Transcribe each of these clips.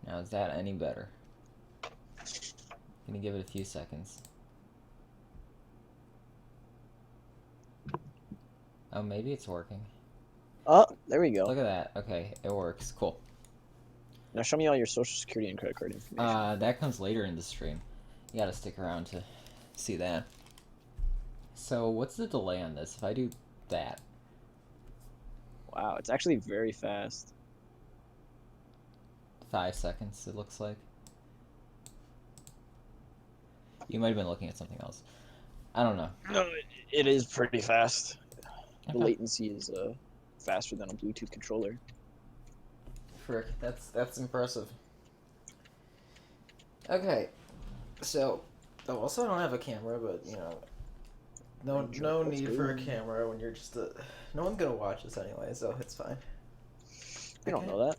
Now, is that any better? Gonna give it a few seconds. Oh, maybe it's working. Oh, there we go. Look at that. Okay, it works. Cool. Now show me all your social security and credit card information. That comes later in the stream. You gotta stick around to see that. So, what's the delay on this? If I do that. Wow, it's actually very fast. 5 seconds, it looks like. You might have been looking at something else. I don't know. No, it is pretty fast. Okay. The latency is faster than a Bluetooth controller. Frick, that's impressive. Okay, so also I don't have a camera, but you know, no need for a camera when you're just no one's gonna watch this anyway, so it's fine. You don't know that.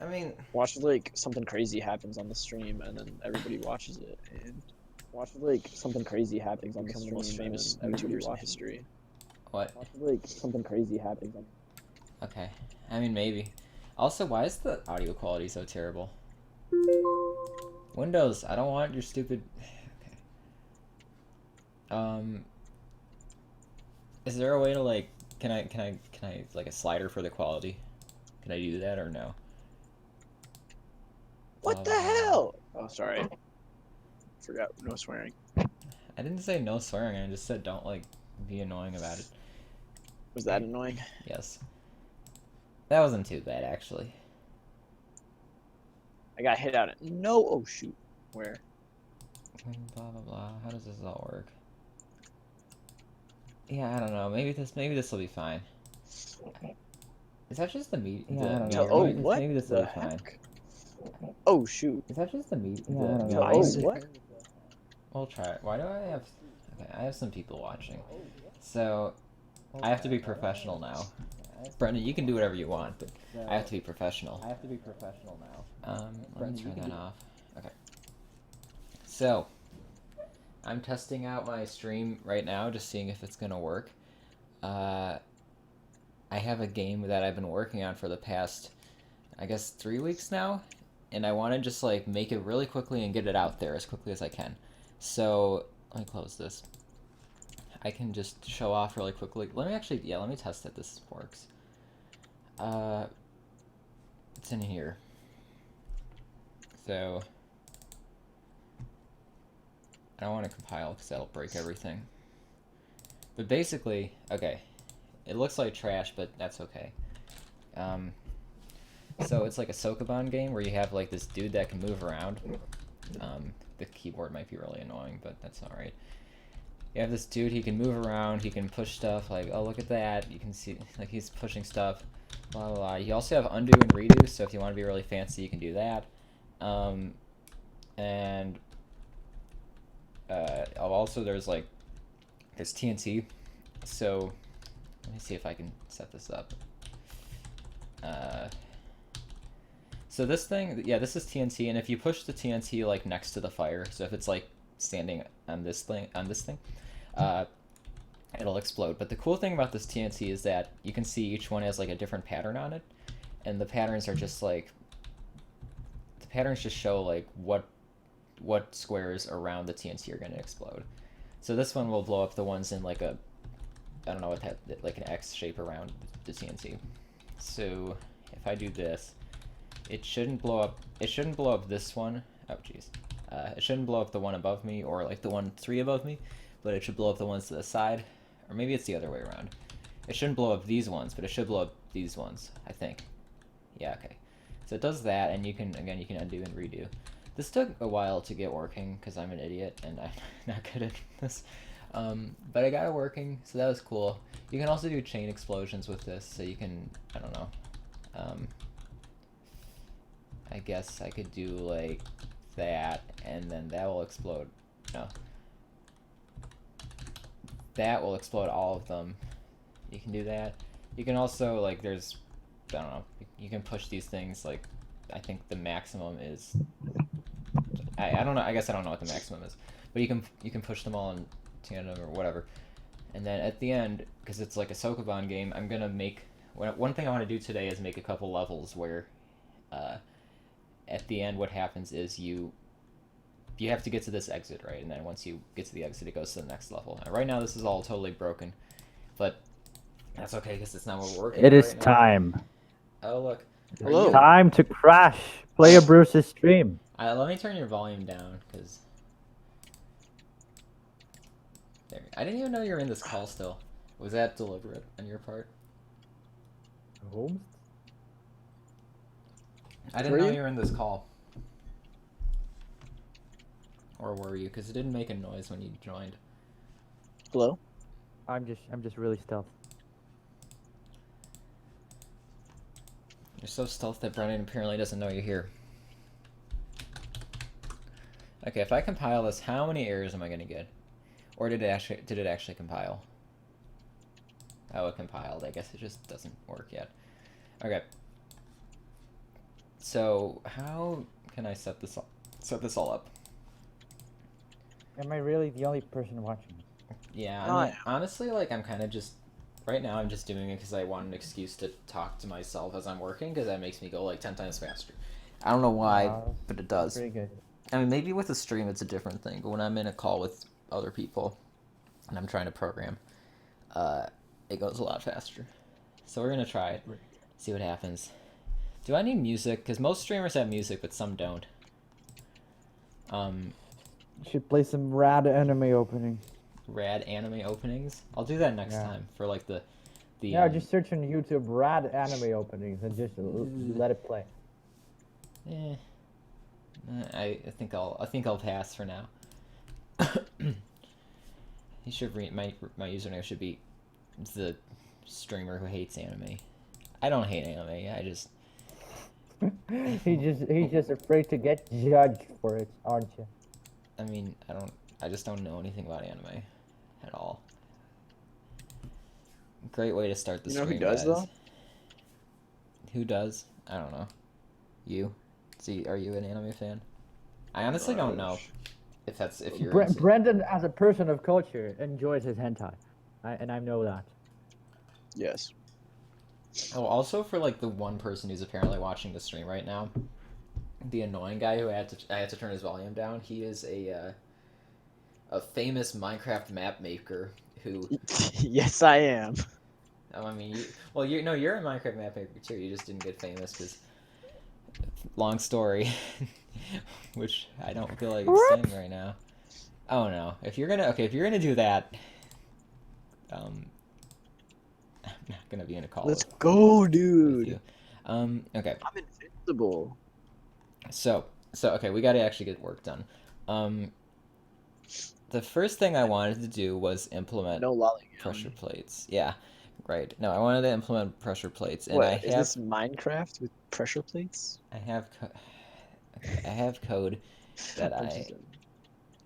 I mean, watch like something crazy happens on the stream, and then everybody watches it. And watch like something crazy happens on the stream, the most famous YouTubers in history. What? Watch like something crazy happens on. Okay, I mean maybe. Also, why is the audio quality so terrible? Windows, I don't want your stupid. Okay. Is there a way to like? Can I like a slider for the quality? Can I do that or no? What the hell? Oh, sorry. Forgot no swearing. I didn't say no swearing. I just said don't like be annoying about it. Was that annoying? Yes. That wasn't too bad actually. I got hit out. No. Oh shoot. Where? Blah blah blah. How does this all work? Yeah, I don't know. Maybe this will be fine. Is that just the media? Yeah, I don't know. Oh, what? Maybe this will be fine. Oh shoot. Is that just the media? Yeah, I don't know. Oh, what? We'll try it. Why do I have? Okay, I have some people watching, so I have to be professional now. Brendan, you can do whatever you want, but I have to be professional. Let me turn that off. Okay. So, I'm testing out my stream right now, just seeing if it's gonna work. I have a game that I've been working on for the past, I guess, 3 weeks now, and I want to just like make it really quickly and get it out there as quickly as I can. So, let me close this. I can just show off really quickly. Let me test that this works. It's in here. So, I don't want to compile because that'll break everything. But basically, okay, it looks like trash, but that's okay. So it's like a Sokoban game where you have like this dude that can move around. The keyboard might be really annoying, but that's alright. You have this dude, he can move around, he can push stuff, like, oh, look at that. You can see, like, he's pushing stuff, blah, blah, blah. You also have undo and redo, so if you want to be really fancy, you can do that. Also, there's TNT. So, let me see if I can set this up. So this thing, yeah, this is TNT, and if you push the TNT, like, next to the fire, so if it's, like, standing on this thing, it'll explode. But the cool thing about this TNT is that you can see each one has like a different pattern on it, and the patterns are just like just show like what squares around the TNT are going to explode. So this one will blow up the ones in like a, I don't know what that, like an X shape around the TNT. So if I do this, it shouldn't blow up this one. Oh jeez. It shouldn't blow up the one above me or like the 3 above me, but it should blow up the ones to the side, or maybe it's the other way around. It shouldn't blow up these ones, but it should blow up these ones, I think. Yeah, okay. So it does that, and you can undo and redo. This took a while to get working because I'm an idiot and I'm not good at this. But I got it working, so that was cool. You can also do chain explosions with this, so you can, I don't know. I guess I could do like that, and then that will explode. No. That will explode all of them. You can do that. You can also, like, there's, I don't know, you can push these things, like, I think the maximum is, I don't know, I guess I don't know what the maximum is, but you can push them all in tandem or whatever. And then at the end, because it's like a Sokoban game, I'm gonna make, one thing I want to do today is make a couple levels where, at the end, what happens is you have to get to this exit, right? And then once you get to the exit, it goes to the next level. Now, right now, this is all totally broken, but that's okay because it's not what we're working It on is right now. time. Oh, look. Hello. Time to crash. Play a Bruce's stream. Let me turn your volume down, because... There. I didn't even know you were in this call still. Was that deliberate on your part? Holmes? I didn't know you were in this call. Or were you? Because it didn't make a noise when you joined. Hello? I'm just really stealth. You're so stealth that Brennan apparently doesn't know you're here. Okay, if I compile this, how many errors am I gonna get? Or did it actually compile? Oh, it compiled. I guess it just doesn't work yet. Okay. So how can I set this all up? Am I really the only person watching? Yeah, I mean, honestly, like, I'm kind of just... Right now, I'm just doing it because I want an excuse to talk to myself as I'm working, because that makes me go, like, 10 times faster. I don't know why, but it does. Pretty good. I mean, maybe with a stream it's a different thing, but when I'm in a call with other people, and I'm trying to program, it goes a lot faster. So we're going to try it, see what happens. Do I need music? Because most streamers have music, but some don't. You should play some rad anime opening. Rad anime openings? I'll do that next time for like the Yeah, just search on YouTube rad anime openings and just let it play. Eh. I think I'll pass for now. You should read my username should be the streamer who hates anime. I don't hate anime. I just he's just afraid to get judged for it, aren't you? I mean, I just don't know anything about anime at all. Great way to start the stream. You know who does, though? Who does? I don't know. You? See, are you an anime fan? I honestly don't know if you're Brendan, as a person of culture, enjoys his hentai, and I know that. Yes. Oh, also for like the one person who's apparently watching the stream right now, the annoying guy who I had to turn his volume down. He is a famous Minecraft map maker who. Yes, I am. I mean, you're a Minecraft map maker too. You just didn't get famous because. Long story, which I don't feel like explaining right now. Oh no! If you're gonna do that, I'm not gonna be in a call. Let's go, dude. With you. Okay. I'm invincible. So okay, we gotta actually get work done. The first thing I wanted to do was implement pressure plates. Yeah, right. No, I wanted to implement pressure plates, and What, is this Minecraft with pressure plates? I have code that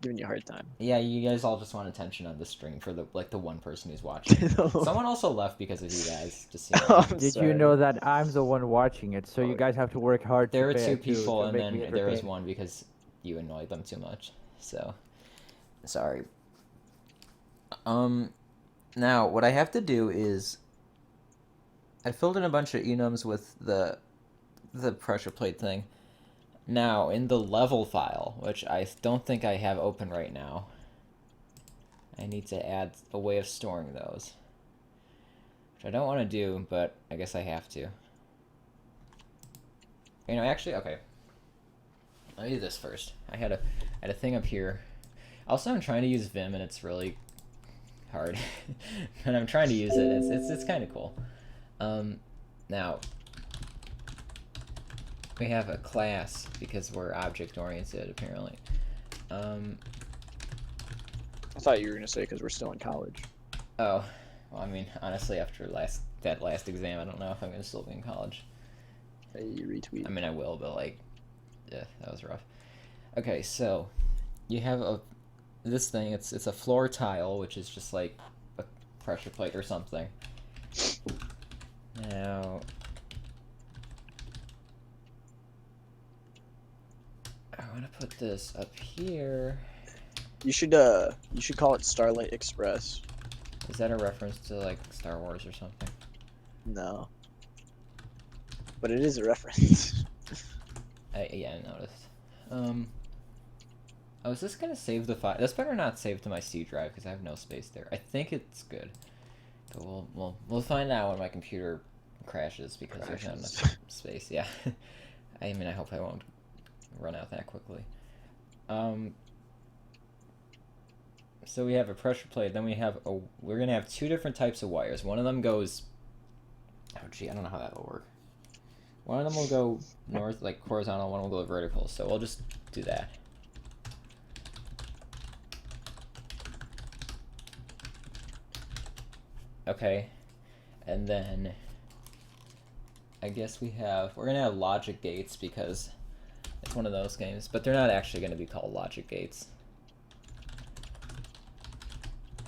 giving you a hard time. Yeah, you guys all just want attention on the stream for the one person who's watching. Someone also left because of you guys. Just Did you know that I'm the one watching it? So you guys have to work hard. There were two people, and then there was one because you annoyed them too much. So, sorry. Now what I have to do is, I filled in a bunch of enums with the pressure plate thing. Now, in the level file, which I don't think I have open right now, I need to add a way of storing those. Which I don't want to do, but I guess I have to. You know, actually, okay. Let me do this first. I had a thing up here. Also, I'm trying to use Vim, and it's really hard. But I'm trying to use it. It's kind of cool. Now, we have a class because we're object-oriented, apparently. I thought you were gonna say because we're still in college. Oh, well, I mean, honestly, after that last exam, I don't know if I'm gonna still be in college. Hey, retweet. I mean, I will, but like, yeah, that was rough. Okay, so you have this thing. It's a floor tile, which is just like a pressure plate or something. Now, I want to put this up here. You should call it Starlight Express. Is that a reference to like Star Wars or something? No. But it is a reference. Yeah, I noticed. Oh, is this gonna save the file? This better not save to my C drive because I have no space there. I think it's good, but we'll find out when my computer crashes because there's not enough space. Yeah, I mean I hope I won't run out that quickly. So we have a pressure plate. Then we're gonna have two different types of wires. One of them goes. Oh gee, I don't know how that will work. One of them will go north, like horizontal. One will go vertical. So we'll just do that. Okay, and then I guess we're gonna have logic gates because it's one of those games, but they're not actually gonna be called logic gates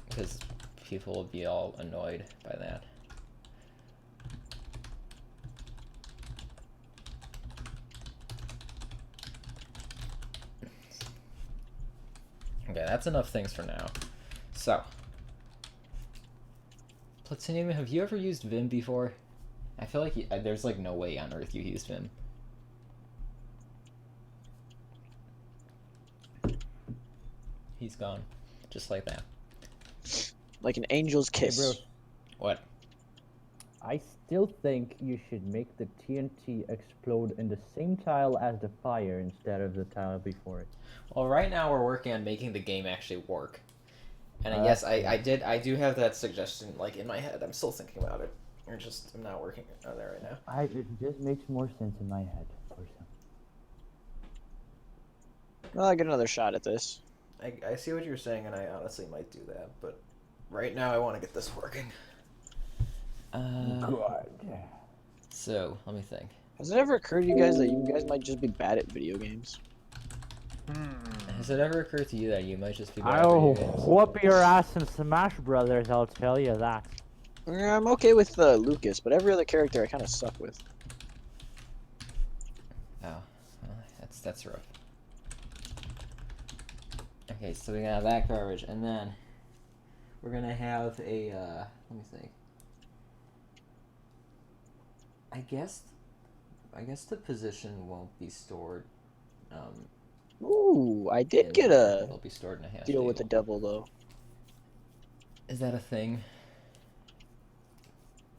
because people will be all annoyed by that. Okay, that's enough things for now. So. Platinium, have you ever used Vim before? I feel like there's like no way on earth you used Vim. He's gone. Just like that. Like an angel's kiss. Hey, bro. What? I still think you should make the TNT explode in the same tile as the fire instead of the tile before it. Well, right now we're working on making the game actually work. And yes, I do have that suggestion like in my head. I'm still thinking about it. I'm not working on that right now. It just makes more sense in my head for some. Well, I'll get another shot at this. I see what you're saying, and I honestly might do that, but right now I want to get this working. God. So let me think. Has it ever occurred to you guys that you guys might just be bad at video games? Has it ever occurred to you that you might just be bad at I'll video games? whoop your ass in Smash Brothers, I'll tell you that. I'm okay with Lucas, but every other character I kind of suck with. Oh, well, that's rough. Okay, so we're gonna have that garbage, and then we're gonna have a let me think. I guess the position won't be stored. Ooh, I did get a It'll be stored in a hash deal with the table. devil though. Is that a thing?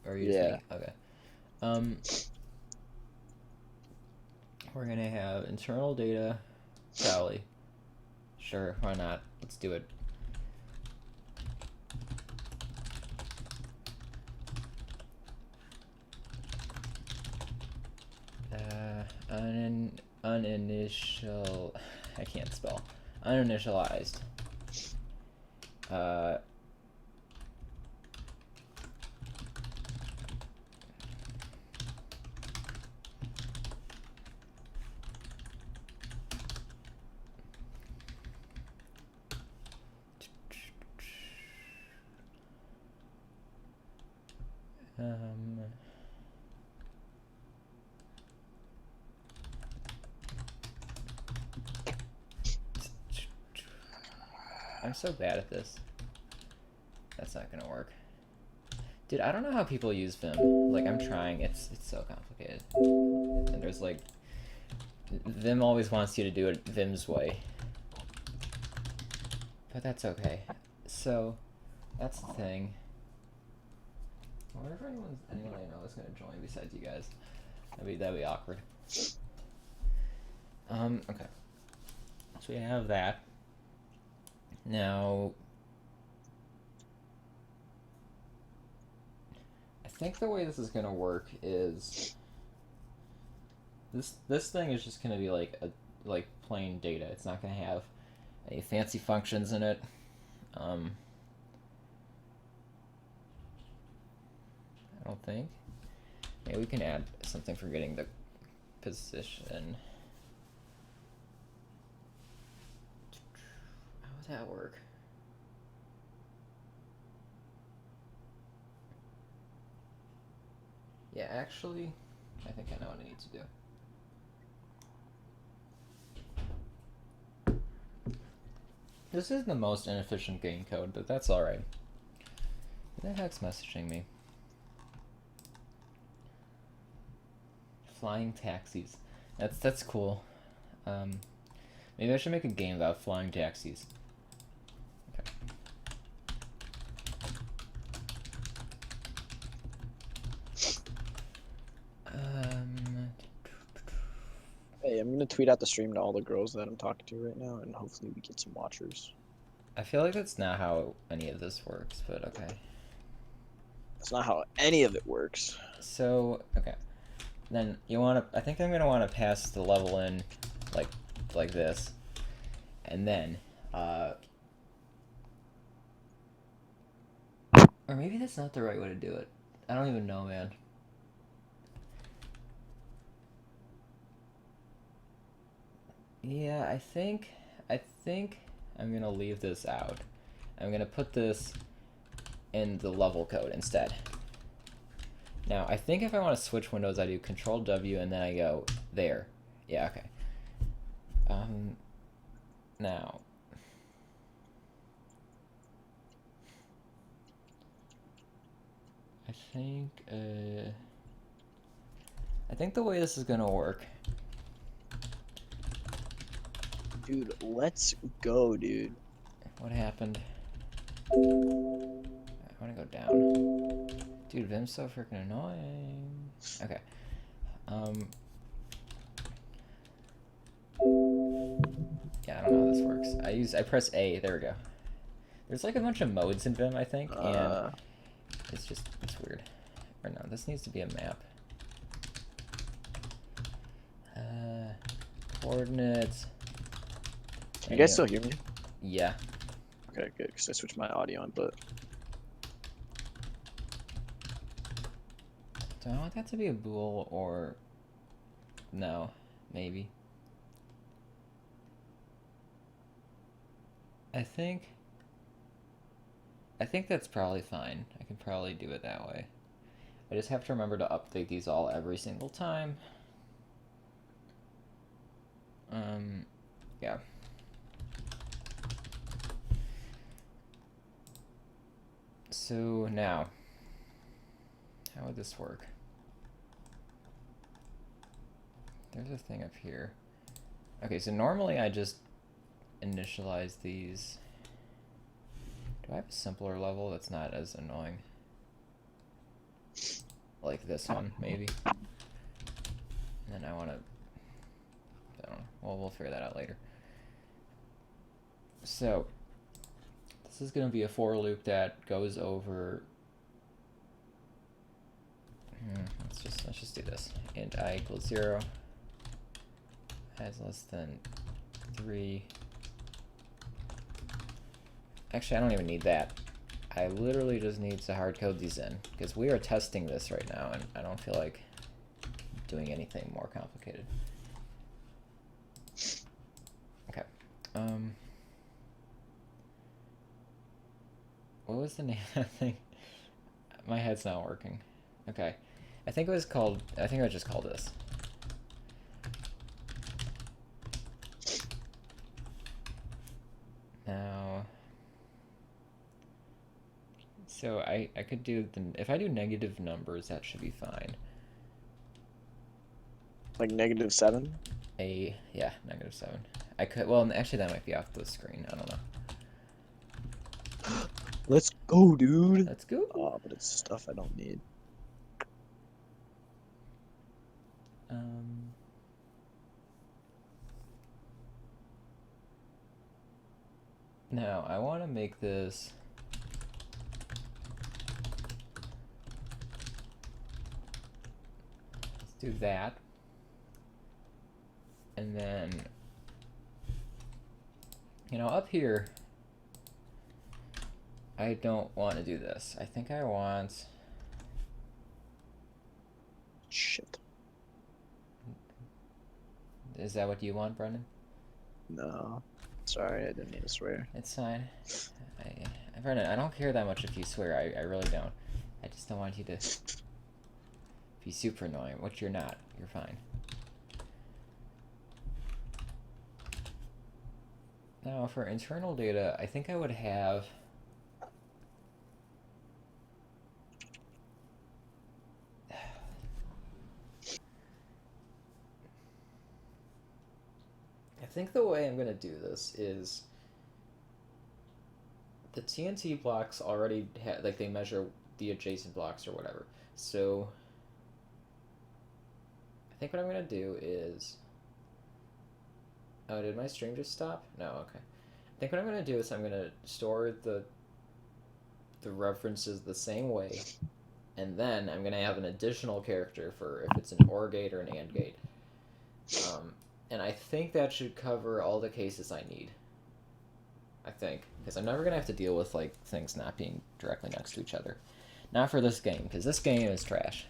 Or are you Yeah. okay. We're gonna have internal data tally. Sure, why not? Let's do it. Uninitial. I can't spell. Uninitialized. I'm so bad at this. That's not gonna work. Dude, I don't know how people use Vim. Like, I'm trying. It's so complicated. And there's like... Vim always wants you to do it Vim's way. But that's okay. So, that's the thing. I wonder if anyone I know is gonna join besides you guys. That'd be awkward. Okay. So we have that. Now, I think the way this is gonna work is this thing is just gonna be like plain data. It's not gonna have any fancy functions in it. I don't think. Maybe we can add something for getting the position. How would that work? Yeah, actually, I think I know what I need to do. This is the most inefficient game code, but that's alright. Who the heck's messaging me? Flying taxis. That's cool. Maybe I should make a game about flying taxis. Okay. Hey, I'm gonna tweet out the stream to all the girls that I'm talking to right now, and hopefully we get some watchers. I feel like that's not how any of this works, but okay. That's not how any of it works. So, okay. Then you want to, I think I'm going to want to pass the level in like this. And then, or maybe that's not the right way to do it. I don't even know, man. Yeah, I think I'm going to leave this out. I'm going to put this in the level code instead. Now, I think if I want to switch windows, I do Control W and then I go there. Yeah, okay. Now, I think the way this is gonna work. Dude, let's go, dude. What happened? I wanna go down. Dude, Vim's so freaking annoying. Okay. Yeah, I don't know how this works. I press A, there we go. There's like a bunch of modes in Vim, I think, and it's weird. Or no, this needs to be a map. Coordinates. You guys still hear me? Yeah. Okay, good, because I switched my audio on, but... Do I want that to be a bool or... No, maybe. I think that's probably fine. I can probably do it that way. I just have to remember to update these all every single time. Yeah. So now, how would this work? There's a thing up here. Okay, so normally I just initialize these. Do I have a simpler level that's not as annoying? Like this one, maybe. And then I want to... I don't know. Well, we'll figure that out later. So, this is going to be a for loop that goes over... let's just do this. Int I equals 0 has less than 3. Actually, I don't even need that. I literally just need to hard code these in because we are testing this right now and I don't feel like doing anything more complicated. Okay. What was the name of that thing? My head's not working. Okay. I think it was just called this. Now, so I could do if I do negative numbers, that should be fine. Like -7? Yeah, -7. I could, well, actually that might be off the screen. I don't know. Let's go, dude. Let's go. Oh, but it's stuff I don't need. Now I want to make this. Let's do that. And then, up here, I don't want to do this. I think I want... Shit. Is that what you want, Brendan? No. Sorry, I didn't mean to swear. It's fine. Brendan, I don't care that much if you swear. I really don't. I just don't want you to be super annoying, which you're not. You're fine. Now, for internal data, I think I would have... I think the way I'm gonna do this is the TNT blocks already like they measure the adjacent blocks or whatever. So I think what I'm gonna do is. Oh, did my stream just stop? No, okay. I think what I'm gonna do is I'm gonna store the references the same way, and then I'm gonna have an additional character for if it's an OR gate or an AND gate. And I think that should cover all the cases I need. I think, because I'm never gonna have to deal with like things not being directly next to each other. Not for this game, because this game is trash.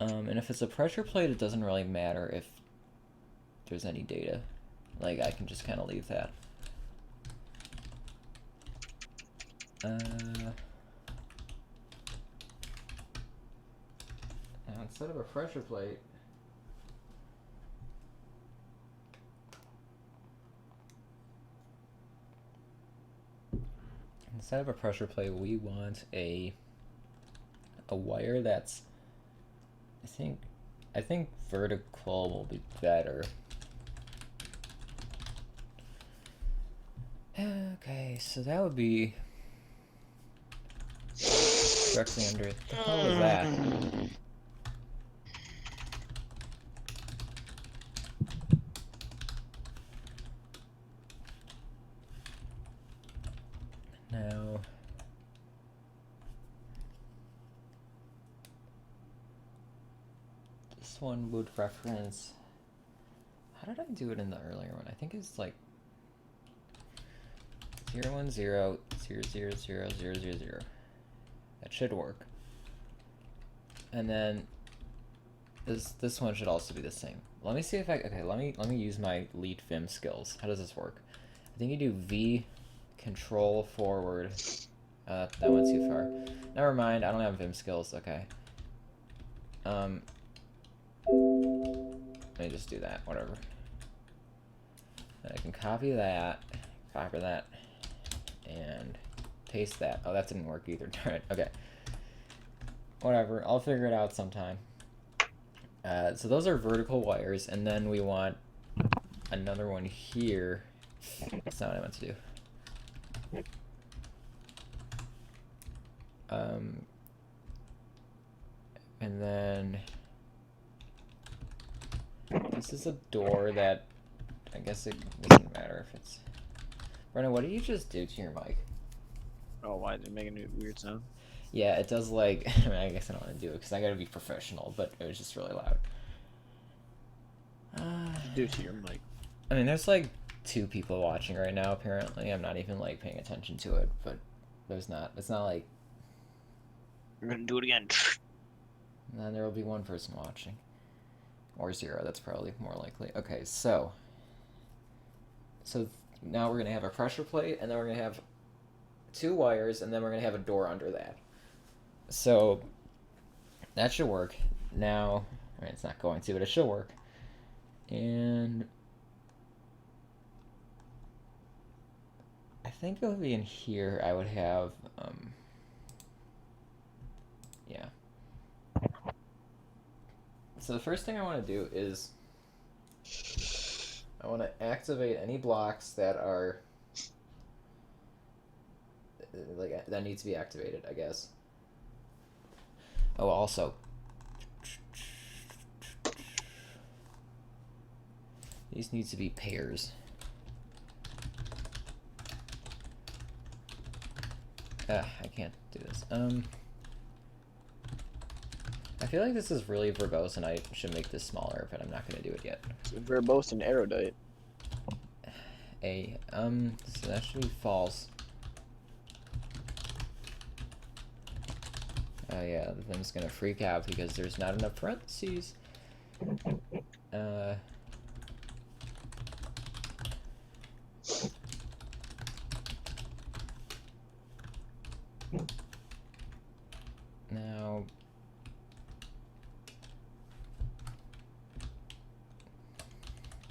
And if it's a pressure plate, it doesn't really matter if there's any data. Like, I can just kind of leave that. Now, instead of a pressure plate, we want a wire that's, I think vertical will be better. Okay, so that would be directly under it. The hell was that? Now, this one would reference. How did I do it in the earlier one? I think it's like 010 000 000. That should work. And then this one should also be the same. Let me see if let me use my lead vim skills. How does this work? I think you do V control forward. That went too far. Never mind, I don't have vim skills. Okay. Let me just do that, whatever. And I can copy that, and paste that. Oh, that didn't work either. Darn it. Okay. Whatever. I'll figure it out sometime. So those are vertical wires, and then we want another one here. That's not what I meant to do. And then this is a door that I guess it doesn't matter if it's. Brennan, what did you just do to your mic? Oh, why did it make a weird sound? Yeah, it does like. I mean, I guess I don't want to do it because I gotta be professional, but it was just really loud. Do to your mic. I mean, there's like 2 people watching right now. Apparently, I'm not even like paying attention to it, but there's not. It's not like. We're gonna do it again. And then there will be 1 person watching, or 0. That's probably more likely. Okay, so now we're gonna have a pressure plate, and then we're gonna have 2 wires, and then we're gonna have a door under that. So that should work. Now, I mean, it's not going to, but it should work. And I think it would be in here. I would have, yeah. So the first thing I want to do is I want to activate any blocks that are like that need to be activated, I guess. Oh, also, these need to be pairs. I can't do this. I feel like this is really verbose and I should make this smaller, but I'm not going to do it yet. It's verbose and erudite. So that should be false. Oh yeah, the thing's gonna freak out because there's not enough parentheses. Now,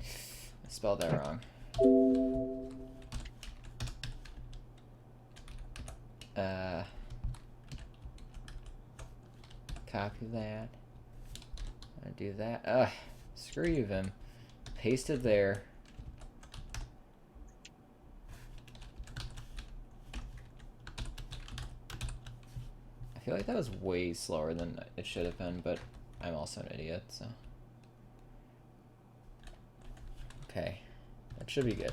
I spelled that wrong. Copy that. I do that. Screw you, Vim. paste it there. I feel like that was way slower than it should have been, but I'm also an idiot, so. Okay, that should be good.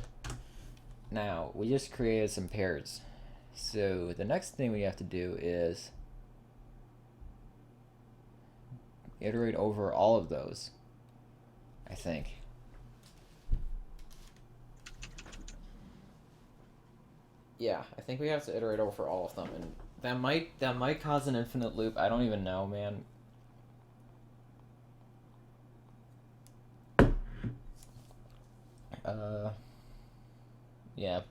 Now, we just created some pairs. So the next thing we have to do is iterate over all of those, I think. Yeah, I think we have to iterate over all of them, and that might cause an infinite loop. I don't even know, man. Yeah,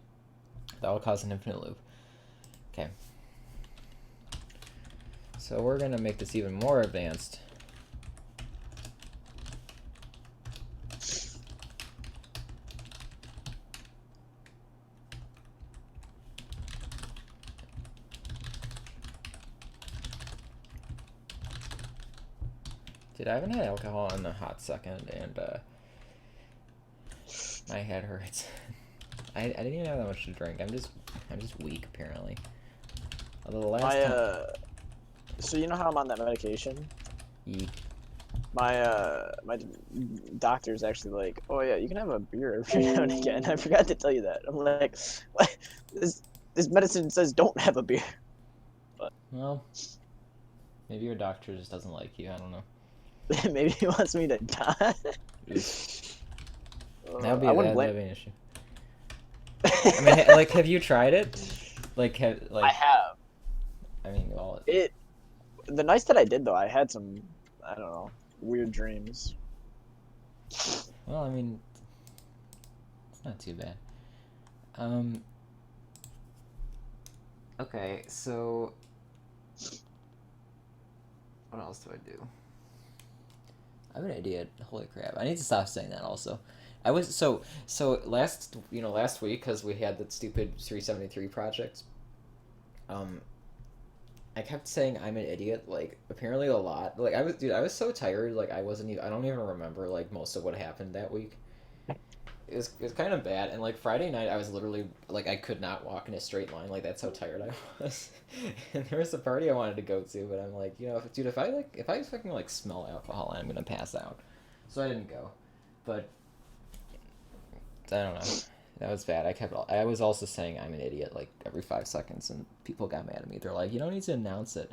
that will cause an infinite loop. Okay. So we're gonna make this even more advanced. Dude, I haven't had alcohol in a hot second, and my head hurts. I didn't even have that much to drink. I'm just weak apparently. Although the last time... So you know how I'm on that medication? Yeet. My doctor's actually like, oh yeah, you can have a beer every now and again. I forgot to tell you that. I'm like, what? This medicine says don't have a beer. But Well, maybe your doctor just doesn't like you. I don't know. maybe he wants me to die. That'd be I wouldn't that'd blame. be an issue. I mean, like, have you tried it? Like, I have. I mean, well, The nights that I did though, I had some, I don't know, weird dreams. well, I mean, it's not too bad. Okay, so what else do I do? I'm an idiot. Holy crap! I need to stop saying that. Also, I was so last week, because we had that stupid 373 project. I kept saying I'm an idiot, like, apparently a lot. Like, I was so tired, like, I don't even remember, like, most of what happened that week. It was kind of bad, and, like, Friday night, I was literally, like, I could not walk in a straight line, like, that's how tired I was. And there was a party I wanted to go to, but I'm like, dude, if I fucking, like, smell alcohol, I'm gonna pass out. So I didn't go. But, I don't know. That was bad. I was also saying I'm an idiot like every 5 seconds, and people got mad at me. They're like, you don't need to announce it.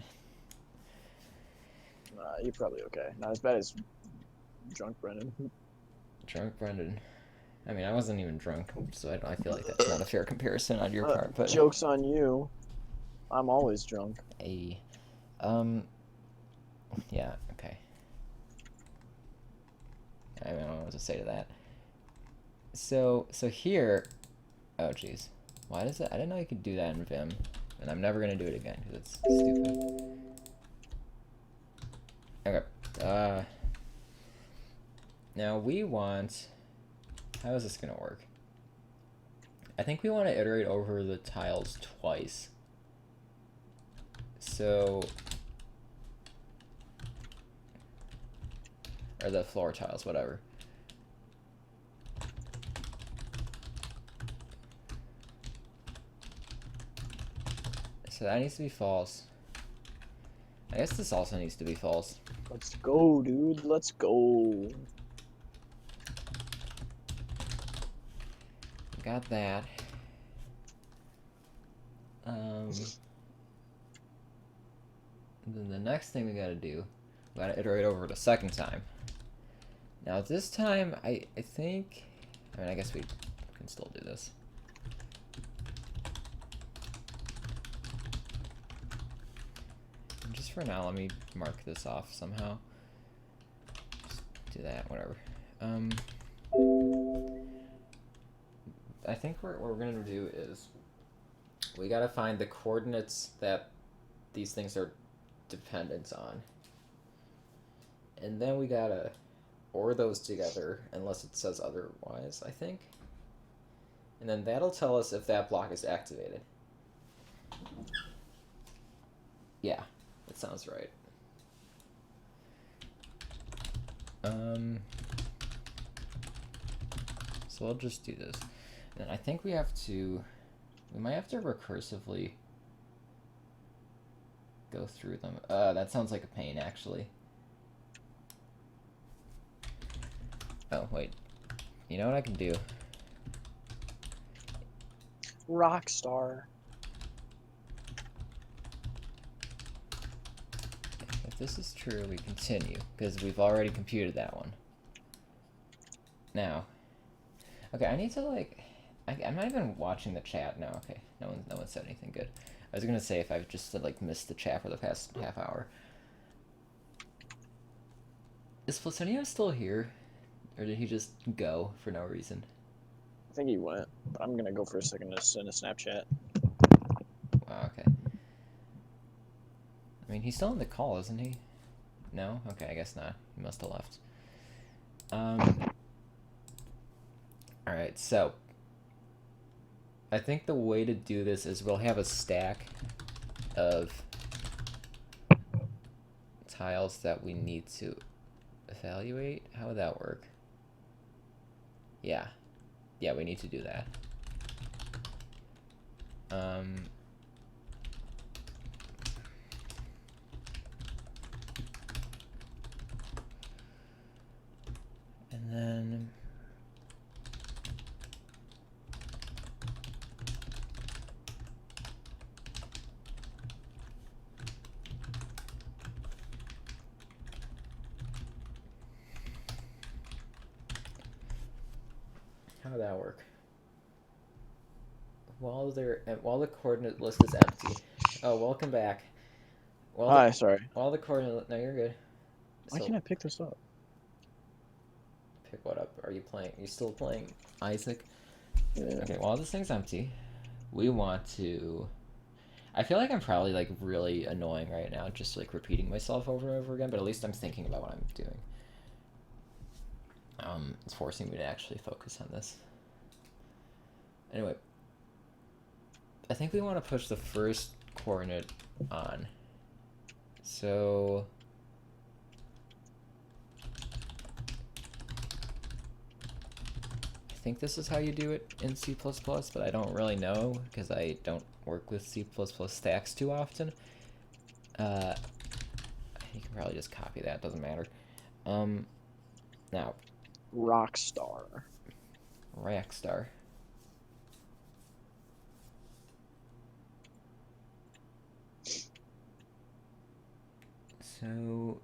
You're probably okay. Not as bad as drunk Brendan. Drunk Brendan. I mean, I wasn't even drunk, so I feel like that's not a fair comparison on your part. But joke's on you. I'm always drunk. yeah, okay. I don't know what to say to that. So here, oh jeez, why does it? I didn't know you could do that in Vim, and I'm never gonna do it again because it's stupid. Okay. Now we want. How is this gonna work? I think we want to iterate over the tiles twice. So, or the floor tiles, whatever. So that needs to be false. I guess this also needs to be false. Let's go, dude. Let's go. Got that. Then the next thing we gotta do, we gotta iterate over it a second time. Now this time, I think, I mean, I guess we can still do this. And just for now, let me mark this off somehow. Just do that, whatever. I think what we're gonna do is we gotta find the coordinates that these things are dependent on, and then we gotta OR those together unless it says otherwise, I think, and then that'll tell us if that block is activated. Yeah, that sounds right. So we'll just do this. And I think we have to, we might have to recursively go through them. That sounds like a pain, actually. Oh, wait. You know what I can do? Rockstar. If this is true, we continue, because we've already computed that one. Now, okay, I need to, like, I'm not even watching the chat. No, okay, no one said anything good. I was gonna say if I've just, like, missed the chat for the past half hour. Is Placinia still here? Or did he just go for no reason? I think he went, but I'm gonna go for a second to send a Snapchat. Wow, okay. I mean, he's still in the call, isn't he? No? Okay, I guess not. He must have left. Alright, so I think the way to do this is we'll have a stack of tiles that we need to evaluate. How would that work? Yeah. Yeah, we need to do that. And then how would that work? While the coordinate list is empty. Oh, welcome back. Hi, sorry. While the coordinate, no, you're good. Why can't I pick this up? Pick what up? Are you playing? Are you still playing Isaac? Yeah. Okay, while this thing's empty, we want to. I feel like I'm probably like really annoying right now, just like repeating myself over and over again. But at least I'm thinking about what I'm doing. It's forcing me to actually focus on this. Anyway, I think we want to push the first coordinate on. So I think this is how you do it in C++, but I don't really know because I don't work with C++ stacks too often. You can probably just copy that, doesn't matter. Now, Rockstar. So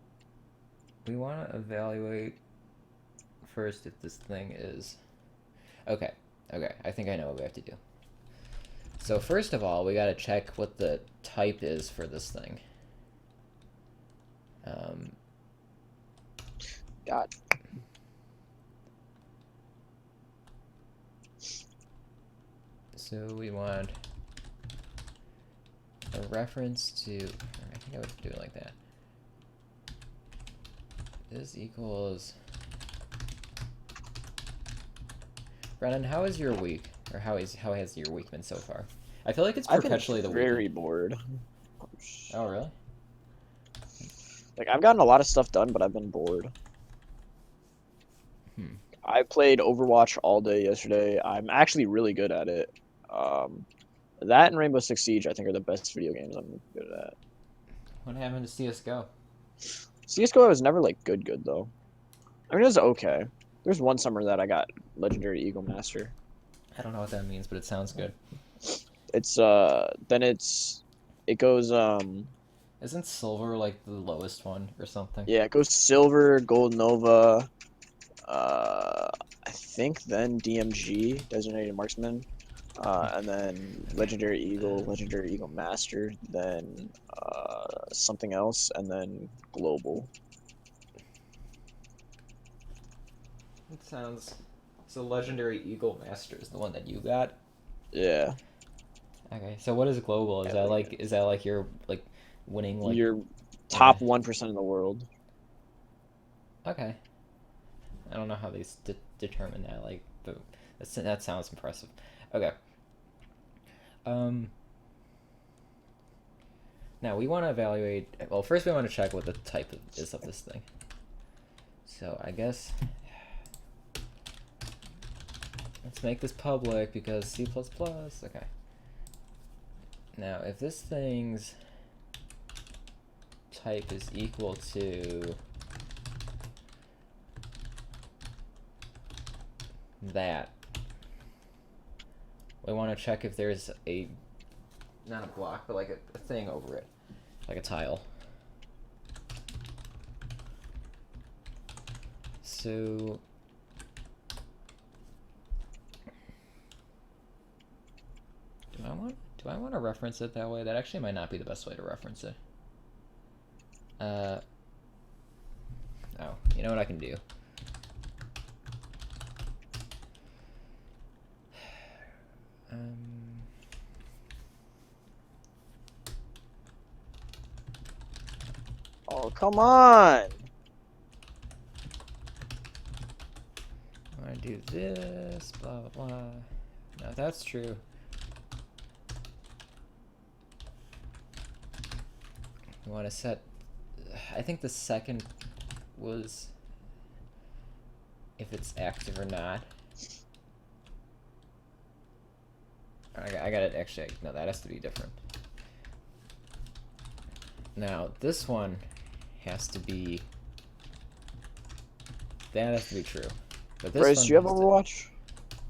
we want to evaluate first if this thing is okay. I think I know what we have to do. So first of all, we got to check what the type is for this thing. God. So we want a reference to, I think I would do it like that. This equals, Brennan, how is your week? Or how has your week been so far? I feel like it's perpetually the week. I've been very bored. Oh, really? Like, I've gotten a lot of stuff done, but I've been bored. I played Overwatch all day yesterday. I'm actually really good at it. That and Rainbow Six Siege, I think, are the best video games I'm good at. What happened to CSGO? CSGO, I was never, like, good, though. I mean, it was okay. There's one summer that I got Legendary Eagle Master. I don't know what that means, but it sounds good. It's, it goes, Isn't silver, like, the lowest one or something? yeah, it goes Silver, Gold Nova, I think then DMG, Designated Marksman, and then Legendary Eagle Master, then something else, and then Global. It sounds... So Legendary Eagle Master is the one that you got? Yeah. Okay, so what is Global? Is that like you're, like, winning, like... You're top 1% in the world. Okay. I don't know how they determine that, like, but that sounds impressive. Okay. Now, we want to evaluate... Well, first we want to check what the type is of this thing. So, I guess... Let's make this public because C++. Okay. Now, if this thing's type is equal to that, we want to check if there's a, not a block, but like a thing over it, like a tile. So do I want to reference it that way? That actually might not be the best way to reference it. Oh, you know what I can do? Oh, come on! I want to do this, blah, blah, blah. Now, if that's true, we want to set, I think the second was if it's active or not. I got it, actually, no, that has to be different. Now, this one has to be, that has to be true. But this Bryce, one do you have has to- Overwatch?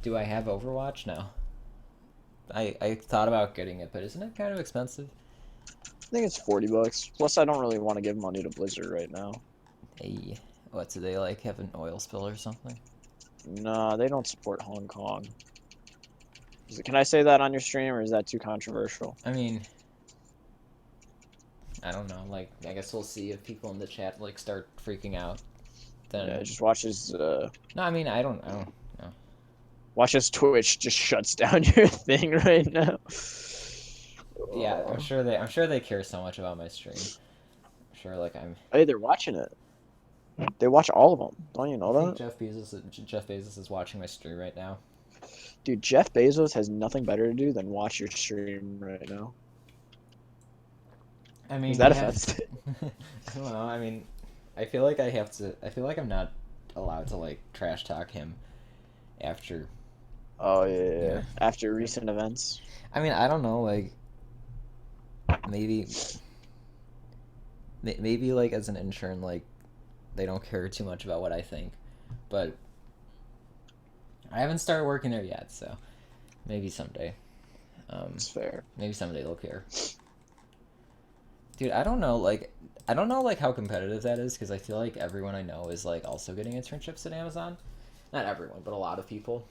Do I have Overwatch? No. I thought about getting it, but isn't it kind of expensive? I think it's $40. Plus, I don't really want to give money to Blizzard right now. Hey, what, do they like have an oil spill or something? Nah, they don't support Hong Kong. Can I say that on your stream, or is that too controversial? I mean, I don't know. Like, I guess we'll see if people in the chat like start freaking out. Then Yeah, just watch his. no, I mean, I don't know. Watch his Twitch just shuts down your thing right now. Yeah, I'm sure they care so much about my stream. I'm sure, like Hey, they're watching it. They watch all of them. Don't you know I think that? Jeff Bezos is watching my stream right now. Dude, Jeff Bezos has nothing better to do than watch your stream right now. I mean, Is that he has- offensive? I don't know. I mean, I feel like I have to. I feel like I'm not allowed to like trash talk him after. Oh yeah. Yeah. After recent events. I mean, I don't know. Like, maybe like as an intern, like they don't care too much about what I think, but I haven't started working there yet, so maybe someday. It's fair. Maybe someday they'll care. Dude, I don't know like how competitive that is, because I feel like everyone I know is like also getting internships at Amazon. Not everyone, but a lot of people.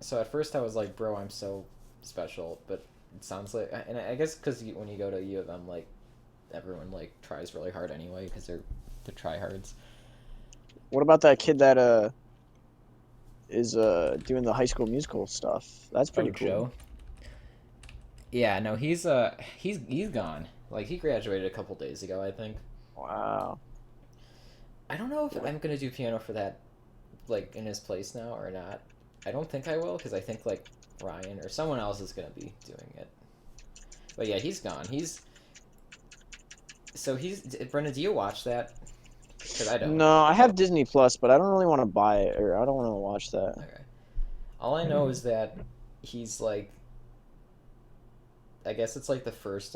So at first I was like, bro, I'm so special, but it sounds like, and I guess because when you go to U of M, like everyone like tries really hard anyway because they're tryhards. What about that kid that is doing the High School Musical stuff? That's pretty cool. Joe? Yeah, no, he's gone. Like, he graduated a couple days ago, I think. Wow. I don't know if I'm gonna do piano for that, like, in his place now or not. I don't think I will, because I think, like, Ryan or someone else is gonna be doing it. But yeah, he's gone. Brenna, do you watch that? Because I don't. No, I have Disney Plus, but I don't really want to buy it, or I don't want to watch that. Okay. All I know is that he's, like, I guess it's, like, the first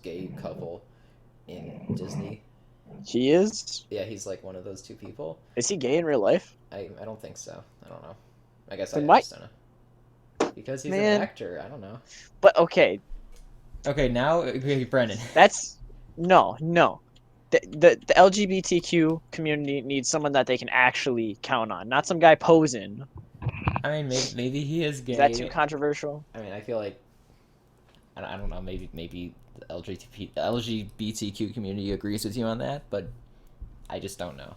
gay couple in Disney. He is? Yeah, he's, like, one of those two people. Is he gay in real life? I don't think so. I don't know. I guess Then I why- just don't know. Because he's Man. an actor. I don't know. But okay, Okay, now, okay, Brennan. that's no. The LGBTQ community needs someone that they can actually count on, not some guy posing. I mean, maybe he is gay. Is that too controversial? I mean, I feel like I don't know. Maybe the LGBTQ community agrees with you on that, but I just don't know.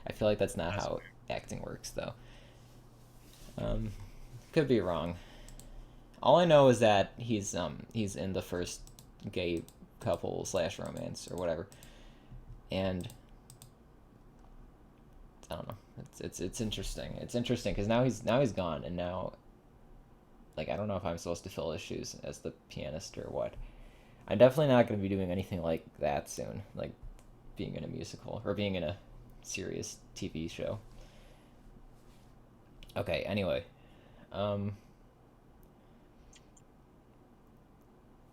I feel like that's not how acting works, though. Could be wrong. All I know is that he's in the first gay couple / romance or whatever, and I don't know. It's interesting. It's interesting because now he's gone, and now, like, I don't know if I'm supposed to fill his shoes as the pianist or what. I'm definitely not going to be doing anything like that soon, like being in a musical or being in a serious TV show. Okay, anyway.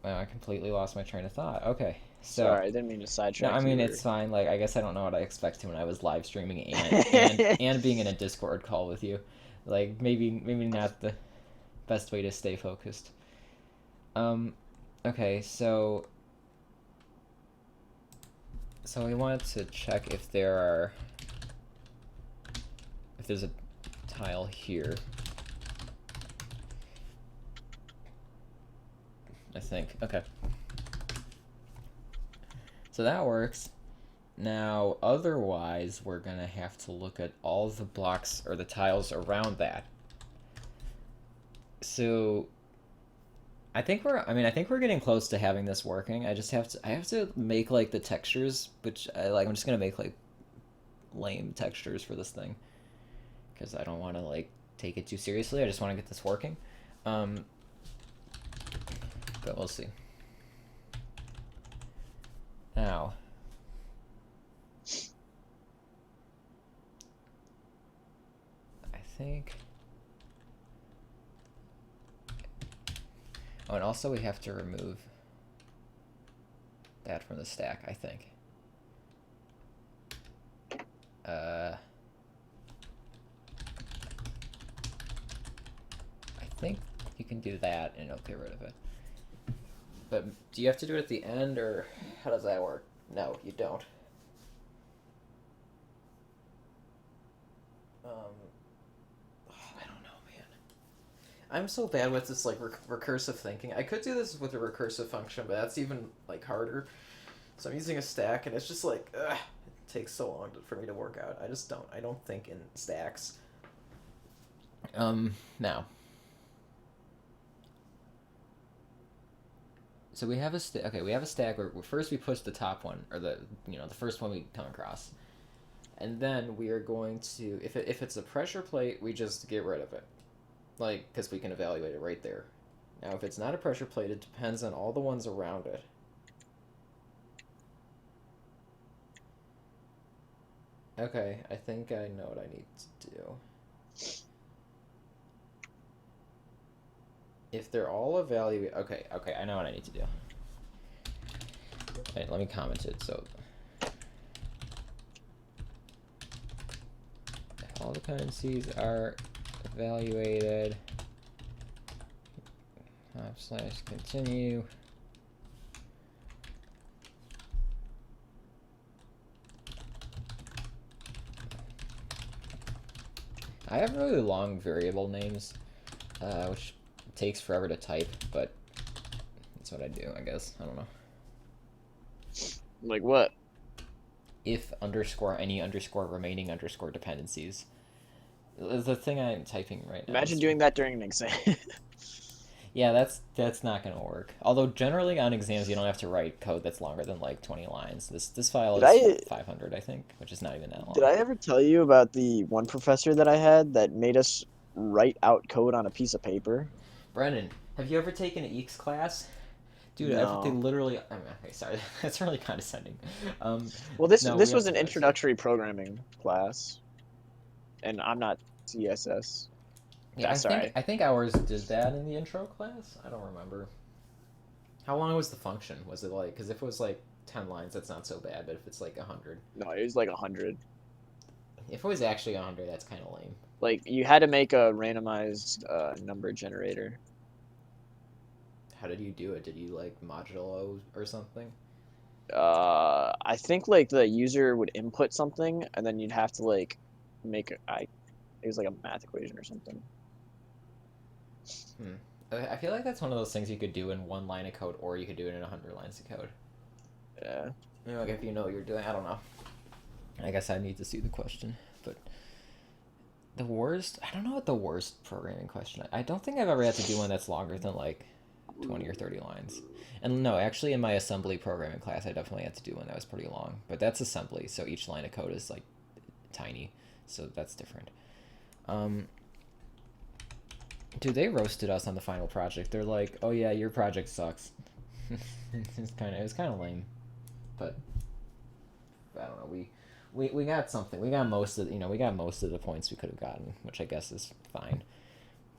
Wow, I completely lost my train of thought. Okay, so Sorry, I didn't mean to no, sidetrack I you. mean Or... it's fine. Like I guess I don't know what I expected when I was live streaming and being in a Discord call with you. Like maybe not the best way to stay focused. Um, okay, so we wanted to check if there's a tile here. I think. Okay. So that works. Now, otherwise, we're gonna have to look at all the blocks or the tiles around that. So, I think we're getting close to having this working. I have to make like the textures, which I'm just gonna make like lame textures for this thing because I don't want to like take it too seriously. I just want to get this working. But we'll see. Now, I think. Oh, and also we have to remove that from the stack, I think. I think you can do that and it'll get rid of it. But do you have to do it at the end, or how does that work? No, you don't. I don't know, man. I'm so bad with this like recursive thinking. I could do this with a recursive function, but that's even like harder. So I'm using a stack, and it's just like, ugh, it takes so long for me to work out. I don't think in stacks. Now. So we have a we have a stack where first we push the top one, or the first one we come across, and then we are going to if it's a pressure plate, we just get rid of it, like because we can evaluate it right there. Now if it's not a pressure plate, it depends on all the ones around it. Okay, I think I know what I need to do. If they're all evaluated, okay, I know what I need to do. Alright, let me comment it. So, all dependencies are evaluated. / continue. I have really long variable names, which takes forever to type, but that's what I do, I guess. I don't know. Like what? If underscore any underscore remaining underscore dependencies. The thing I'm typing right now. Imagine doing that during an exam. Yeah, that's not gonna work. Although generally on exams you don't have to write code that's longer than like 20 lines. This file is 500, I think, which is not even that long. Did I ever tell you about the one professor that I had that made us write out code on a piece of paper? Brennan, have you ever taken an EECS class? Dude, No. they literally. I mean, okay, sorry, that's really condescending. Well, this No, this we was an have to introductory programming class, and I'm not CSS. Yeah, Sorry. I think ours did that in the intro class. I don't remember. How long was the function? Was it like? Because if it was like 10 lines, that's not so bad. But if it's like 100, No, it was like 100. if it was actually 100, that's kind of lame. Like you had to make a randomized number generator. How did you do it? Did you like modulo or something? I think like the user would input something, and then you'd have to like make it was like a math equation or something. I feel like that's one of those things you could do in one line of code, or you could do it in 100 lines of code. Yeah. You know, like if you know what you're doing, I don't know. I guess I need to see the question, but the worst. I don't know what the worst programming question. I don't think I've ever had to do one that's longer than like 20 or 30 lines. And no, actually, in my assembly programming class, I definitely had to do one that was pretty long. But that's assembly, so each line of code is like tiny, so that's different. Dude, they roasted us on the final project. They're like, "Oh yeah, your project sucks." it was kind of lame, but I don't know. we got something. We got most of we got most of the points we could have gotten, which I guess is fine.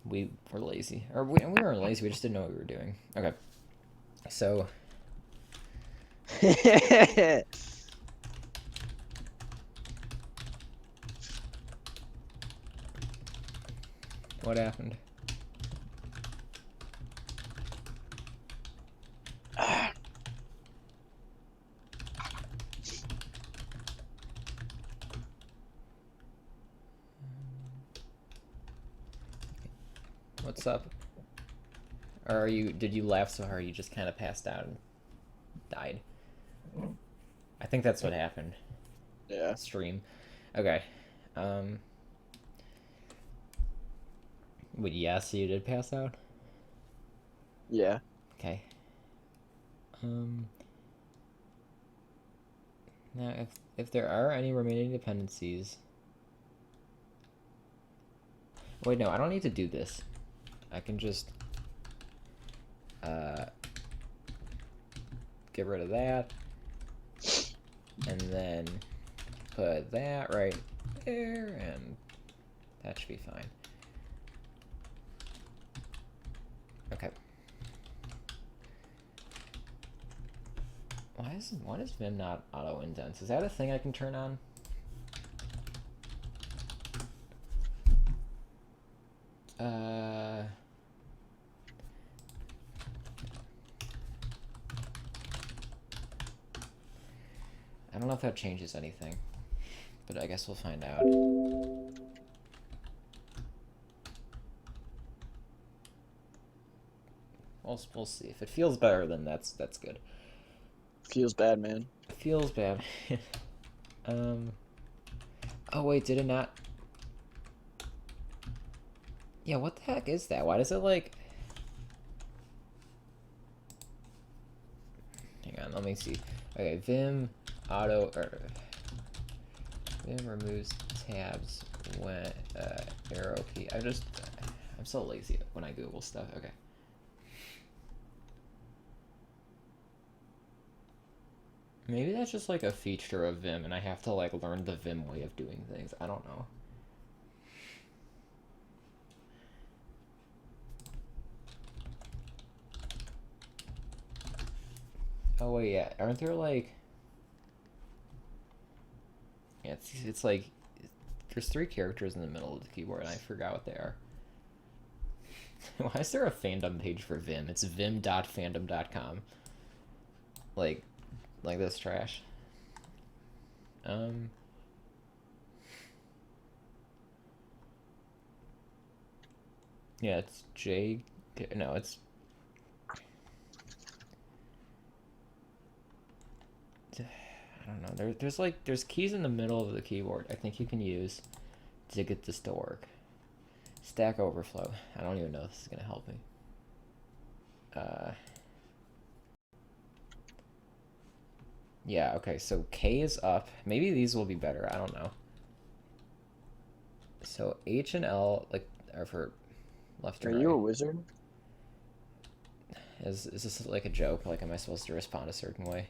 We were lazy, or we weren't lazy. We just didn't know what we were doing. Okay, so what happened? What's up? Or did you laugh so hard you just kind of passed out and died? I think that's what happened. Yeah. Stream. Okay. Wait, yeah, so you did pass out? Yeah. Okay. Now if there are any remaining dependencies. Wait, no, I don't need to do this. I can just get rid of that. And then put that right there, and that should be fine. Okay. Why does Vim not auto indents? Is that a thing I can turn on? I don't know if that changes anything, but I guess we'll find out. We'll see. If it feels better, then that's good. Feels bad, man. It feels bad. Oh wait, did it not? Yeah, what the heck is that? Why does it like? Hang on, let me see. Okay, Vim removes tabs when arrow key. I'm so lazy when I Google stuff. Okay. Maybe that's just like a feature of Vim and I have to like learn the Vim way of doing things. I don't know. Oh wait, yeah. Aren't there like... Yeah, it's like... There's 3 characters in the middle of the keyboard and I forgot what they are. Why is there a fandom page for Vim? It's vim.fandom.com. Like this trash. Yeah, it's J... No, it's... I don't know. There's keys in the middle of the keyboard I think you can use to get this to work. Stack Overflow. I don't even know if this is gonna help me. Yeah, okay, so K is up. Maybe these will be better, I don't know. So H and L like are for left and Are right. you a wizard? Is this like a joke? Like, am I supposed to respond a certain way?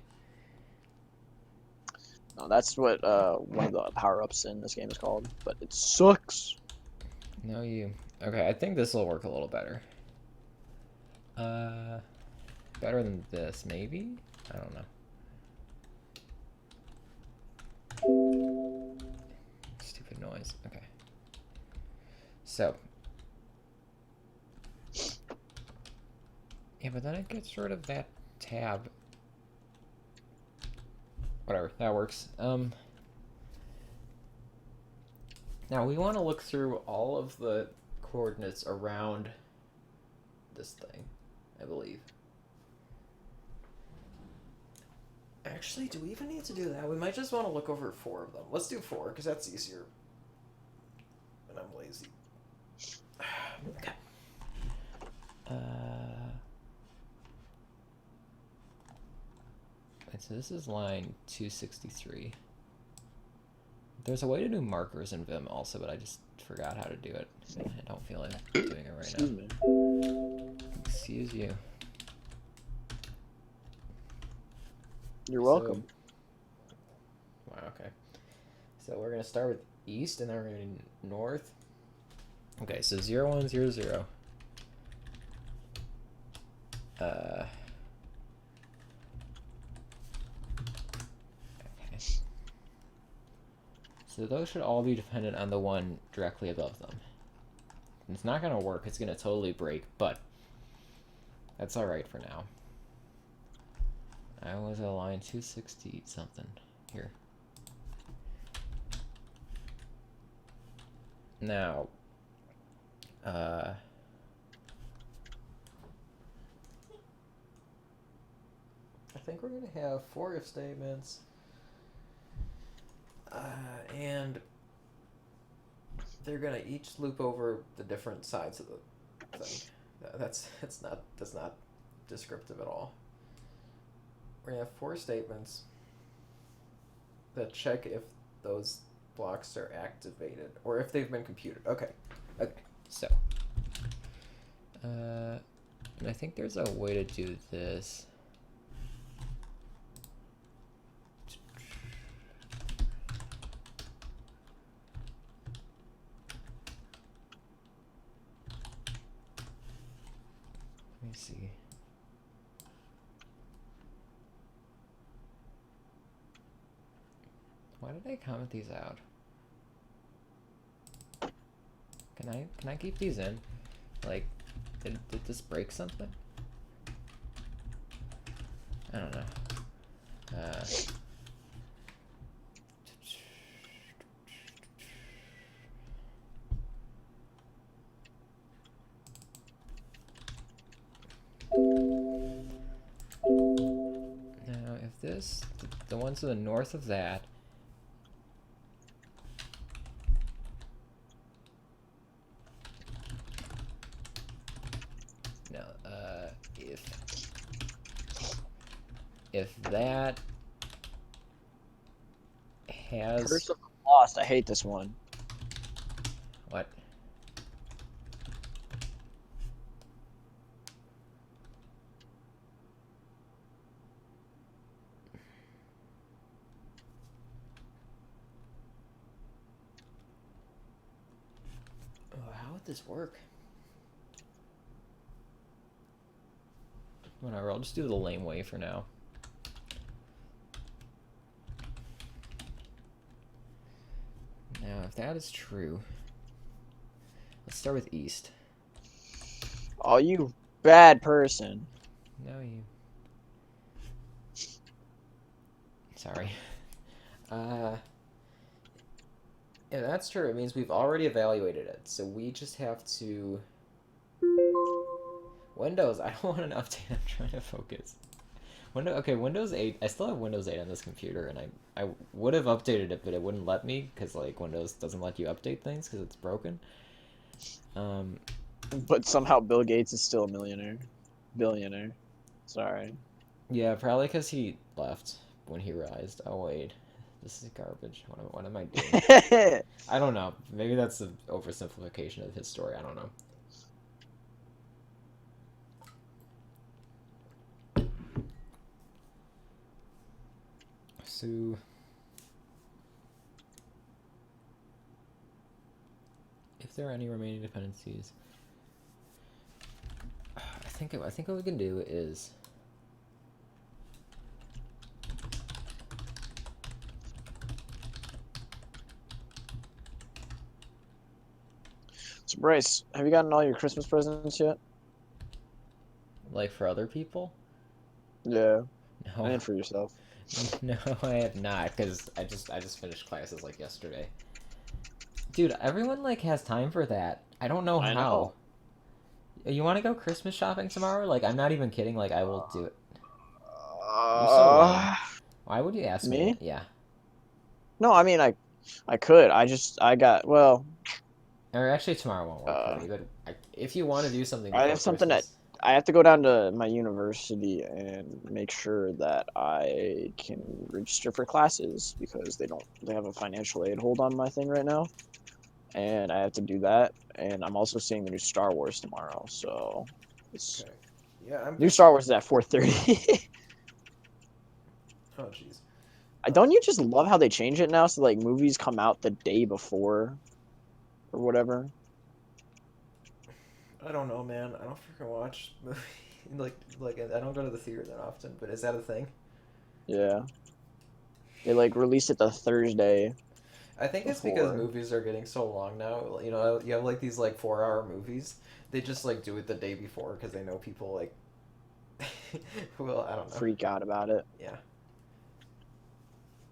No, that's what one of the power-ups in this game is called, but it sucks. No, you. Okay, I think this will work a little better. Better than this, maybe? I don't know. Stupid noise. Okay. So. Yeah, but then it gets rid of that tab. Whatever, that works. Now we want to look through all of the coordinates around this thing, I believe. Actually, do we even need to do that? We might just want to look over 4 of them. Let's do 4, because that's easier. And I'm lazy. Okay. Wait, so this is line 263. There's a way to do markers in Vim also, but I just forgot how to do it. So I don't feel like doing it right Excuse now. me. Excuse you. You're welcome. Wow, okay. So we're gonna start with east, and then we're gonna do north. Okay, so 0, 1, 0, 0. Okay. So those should all be dependent on the one directly above them. It's not gonna work. It's gonna totally break, but that's all right for now. I was at line 260 something here. Now, I think we're gonna have 4 if statements, and they're gonna each loop over the different sides of the thing. That's not descriptive at all. We're gonna have 4 statements that check if those blocks are activated or if they've been computed. Okay. So, and I think there's a way to do this. Let me see. Why did I comment these out? Can I keep these in? Like, did this break something? I don't know. Now, if this, the ones to the north of that, no, if that has Curse of the Lost. I hate this one. what? Oh, how would this work? Whatever, I'll just do the lame way for now. Now, if that is true, let's start with east. Oh, you bad person. No, you. Sorry. If that's true, it means we've already evaluated it. So we just have to. Windows, I don't want an update. I'm trying to focus. Windows 8. I still have Windows 8 on this computer, and I would have updated it, but it wouldn't let me because like Windows doesn't let you update things because it's broken. But somehow Bill Gates is still a billionaire. Sorry. Yeah, probably because he left when he realized, oh wait, this is garbage. What am I doing? I don't know. Maybe that's an oversimplification of his story. I don't know. So if there are any remaining dependencies, I think what we can do is So Bryce, have you gotten all your Christmas presents yet? like for other people. Yeah. No, And for yourself. no, I have not because I just finished classes like yesterday. Dude, everyone like has time for that. I don't know I how. know. You want to go Christmas shopping tomorrow? Like, I'm not even kidding. Like, I will do it. You're so Uh, lame. Why would you ask me? me? Yeah. No, I mean I could. I got well. Or actually, tomorrow won't work for me. But if you want to do something I before have something that Christmas, I have to go down to my university and make sure that I can register for classes because they have a financial aid hold on my thing right now. And I have to do that. And I'm also seeing the new Star Wars tomorrow, so it's okay. Yeah, I'm. new Star Wars is at 4:30. Oh, jeez. Don't you just love how they change it now? So like movies come out the day before, or whatever. I don't know, man. I don't freaking watch movies. like I don't go to the theater that often. But is that a thing? Yeah. They like release it the Thursday I think it's because before. movies are getting so long now. You know, you have like these like 4 hour movies. They just like do it the day before because they know people like. Well, I don't know. Freak out about it. Yeah.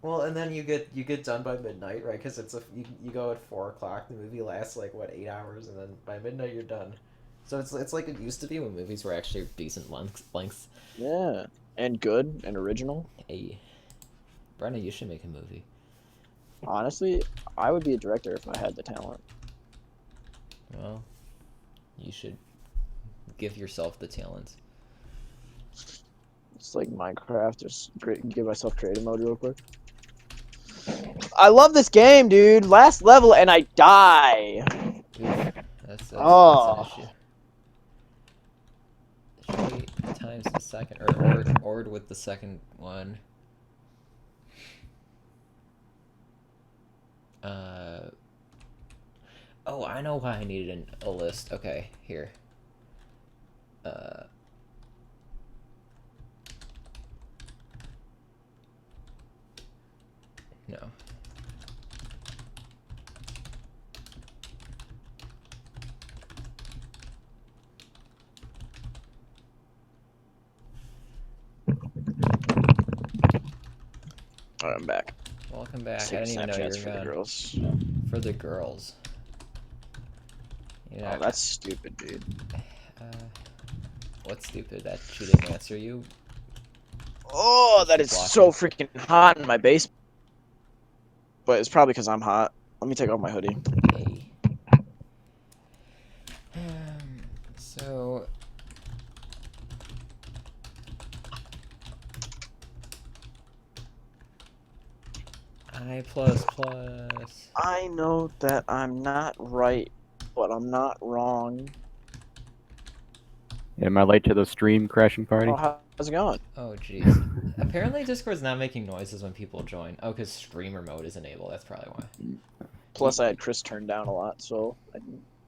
Well, and then you get done by midnight, right? Because you go at 4 o'clock. The movie lasts like what 8 hours, and then by midnight you're done. So it's like it used to be when movies were actually decent lengths. Yeah. And good and original. Hey, Brenna, you should make a movie. Honestly, I would be a director if I had the talent. Well, you should give yourself the talent. It's like Minecraft. Just give myself creative mode real quick. I love this game, dude. Last level and I die. Oof, that's Oh. an issue. Should we times the second or with the second one? Oh, I know why I needed a list. Okay, here. No. Alright, I'm back. Welcome back. Take I didn't even know you Snapchats were for the gone. girls. For the girls. You know, Oh, that's stupid, dude. what's stupid? That she didn't answer you? Oh, that She is blocked so you? freaking hot in my basement. But it's probably because I'm hot. Let me take off my hoodie. Hey. So... I plus plus. I know that I'm not right, but I'm not wrong. Am I late to the stream crashing party? Oh, how's it going? Oh, jeez. Apparently Discord's not making noises when people join. Oh, because streamer mode is enabled. That's probably why. Plus, I had Chris turned down a lot, so I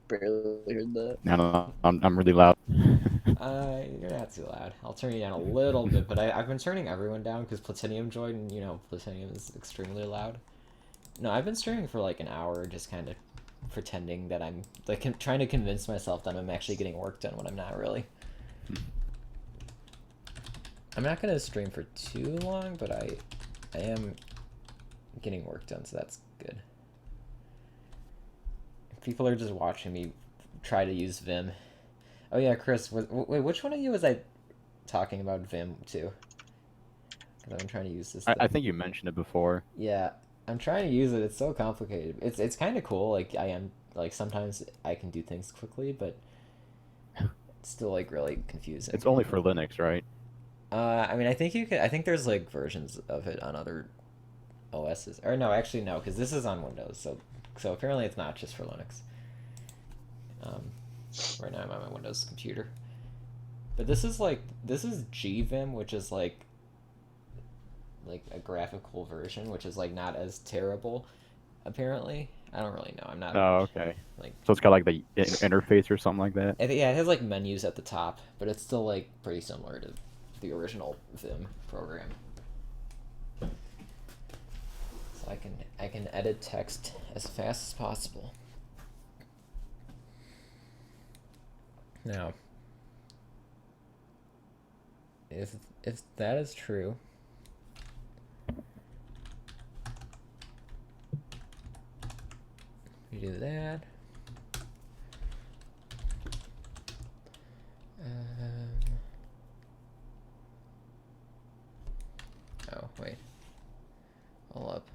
barely heard that. No, I'm really loud. You're not too loud. I'll turn you down a little bit, but I've been turning everyone down because Platinum joined, and you know, Platinum is extremely loud. No, I've been streaming for like an hour, just kind of pretending that I'm, like, trying to convince myself that I'm actually getting work done when I'm not really. I'm not gonna stream for too long, but I am getting work done, so that's good. People are just watching me try to use Vim. Oh yeah, Chris, wait, which one of you was I talking about Vim to? Because I've been trying to use this thing. I think you mentioned it before. Yeah, I'm trying to use it. It's so complicated. It's kind of cool. Like I am like sometimes I can do things quickly, but it's still like really confusing. It's only for Linux, right? I mean, I think you can. I think there's like versions of it on other OSs. Or no, actually no, because this is on Windows. So apparently it's not just for Linux. Right now I'm on my Windows computer. But this is GVim, which is like a graphical version, which is like not as terrible. Apparently, I don't really know. I'm not. Oh, okay. Like, so it's got like the interface or something like that. yeah, it has like menus at the top, but it's still like pretty similar to the original Vim program. So I can edit text as fast as possible. Now, if that is true, we do that. Oh wait, hold up.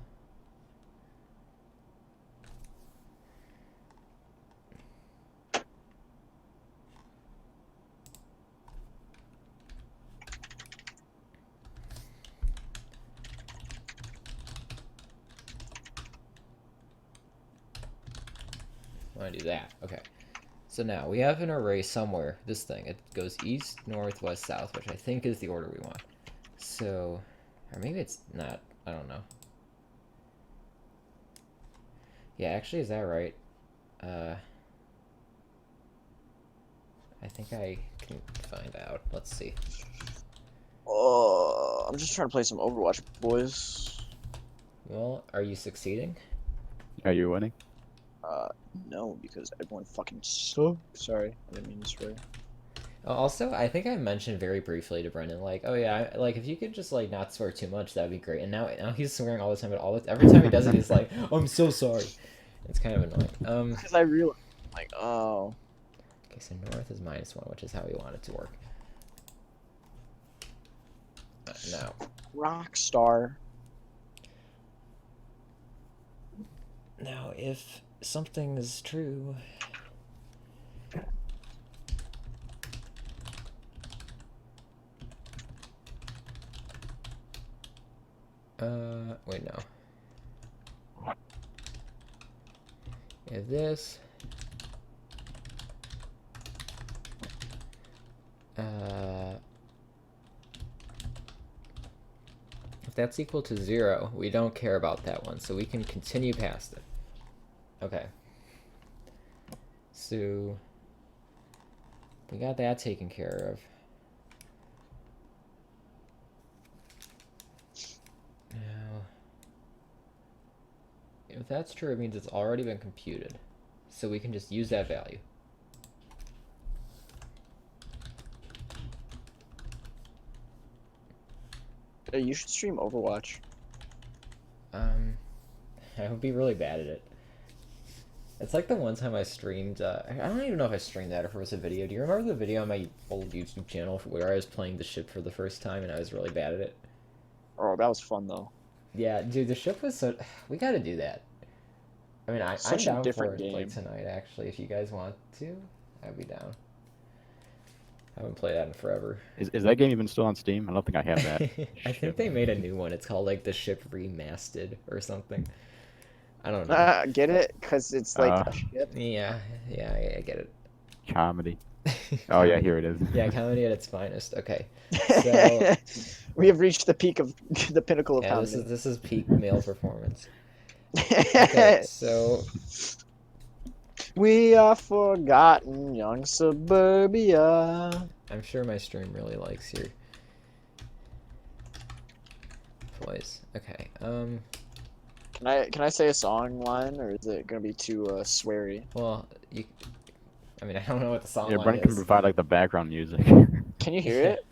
I want to do that. Okay. So now we have an array somewhere. This thing. It goes east, north, west, south, which I think is the order we want. So, or maybe it's not. I don't know. Yeah, actually, is that right? I think I can find out. Let's see. Oh, I'm just trying to play some Overwatch, boys. Well, are you succeeding? Are you winning? No, because everyone fucking sucks. Sorry, I didn't mean to swear. Also, I think I mentioned very briefly to Brendan, like, oh yeah, like if you could just like not swear too much, that'd be great. And now he's swearing all the time, but every time he does it, he's like, oh, I'm so sorry. It's kind of annoying. Because I realized, like, oh. Okay, so north is -1, which is how we want it to work. Now, Rockstar. now if something is true. Wait, no. If this if that's equal to 0, we don't care about that one, so we can continue past it. Okay. So we got that taken care of. Now, if that's true, it means it's already been computed. So we can just use that value. Hey, you should stream Overwatch. I would be really bad at it. It's like the one time I streamed, I don't even know if I streamed that or if it was a video. Do you remember the video on my old YouTube channel where I was playing the ship for the first time and I was really bad at it? Oh, that was fun though. Yeah, dude, the ship was so... We gotta do that. I mean, I'm Such a down different for it, like, game. tonight, actually. If you guys want to, I'd be down. I haven't played that in forever. Is that game even still on Steam? I don't think I have that. I think they made a new one. It's called, like, The Ship Remastered or something. I don't know. Get it? Because it's like a ship. Yeah, I get it. Comedy. Oh yeah, here it is. Yeah, comedy at its finest. Okay. So, We have reached the peak of the pinnacle of yeah, comedy. this is peak male performance. Okay, so we are forgotten, young suburbia. I'm sure my stream really likes your voice. Okay. Can I say a song line, or is it gonna be too sweary? Well, I mean, I don't know what the song Yeah, line Brendan can is. provide like the background music. Can you hear it?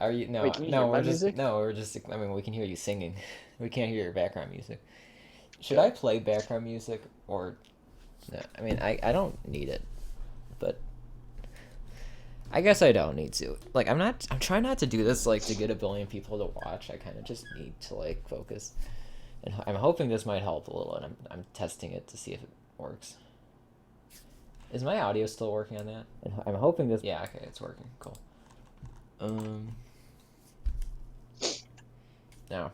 Are you no? Wait, can you no, hear my we're just music? no, we're just. I mean, we can hear you singing. We can't hear your background music. Should I play background music or? No, I mean, I don't need it, but I guess I don't need to. Like, I'm trying not to do this like to get a billion people to watch. I kind of just need to like focus, and I'm hoping this might help a little. And I'm testing it to see if it works. Is my audio still working on that? And I'm hoping this. Yeah, okay, it's working. Cool. Now.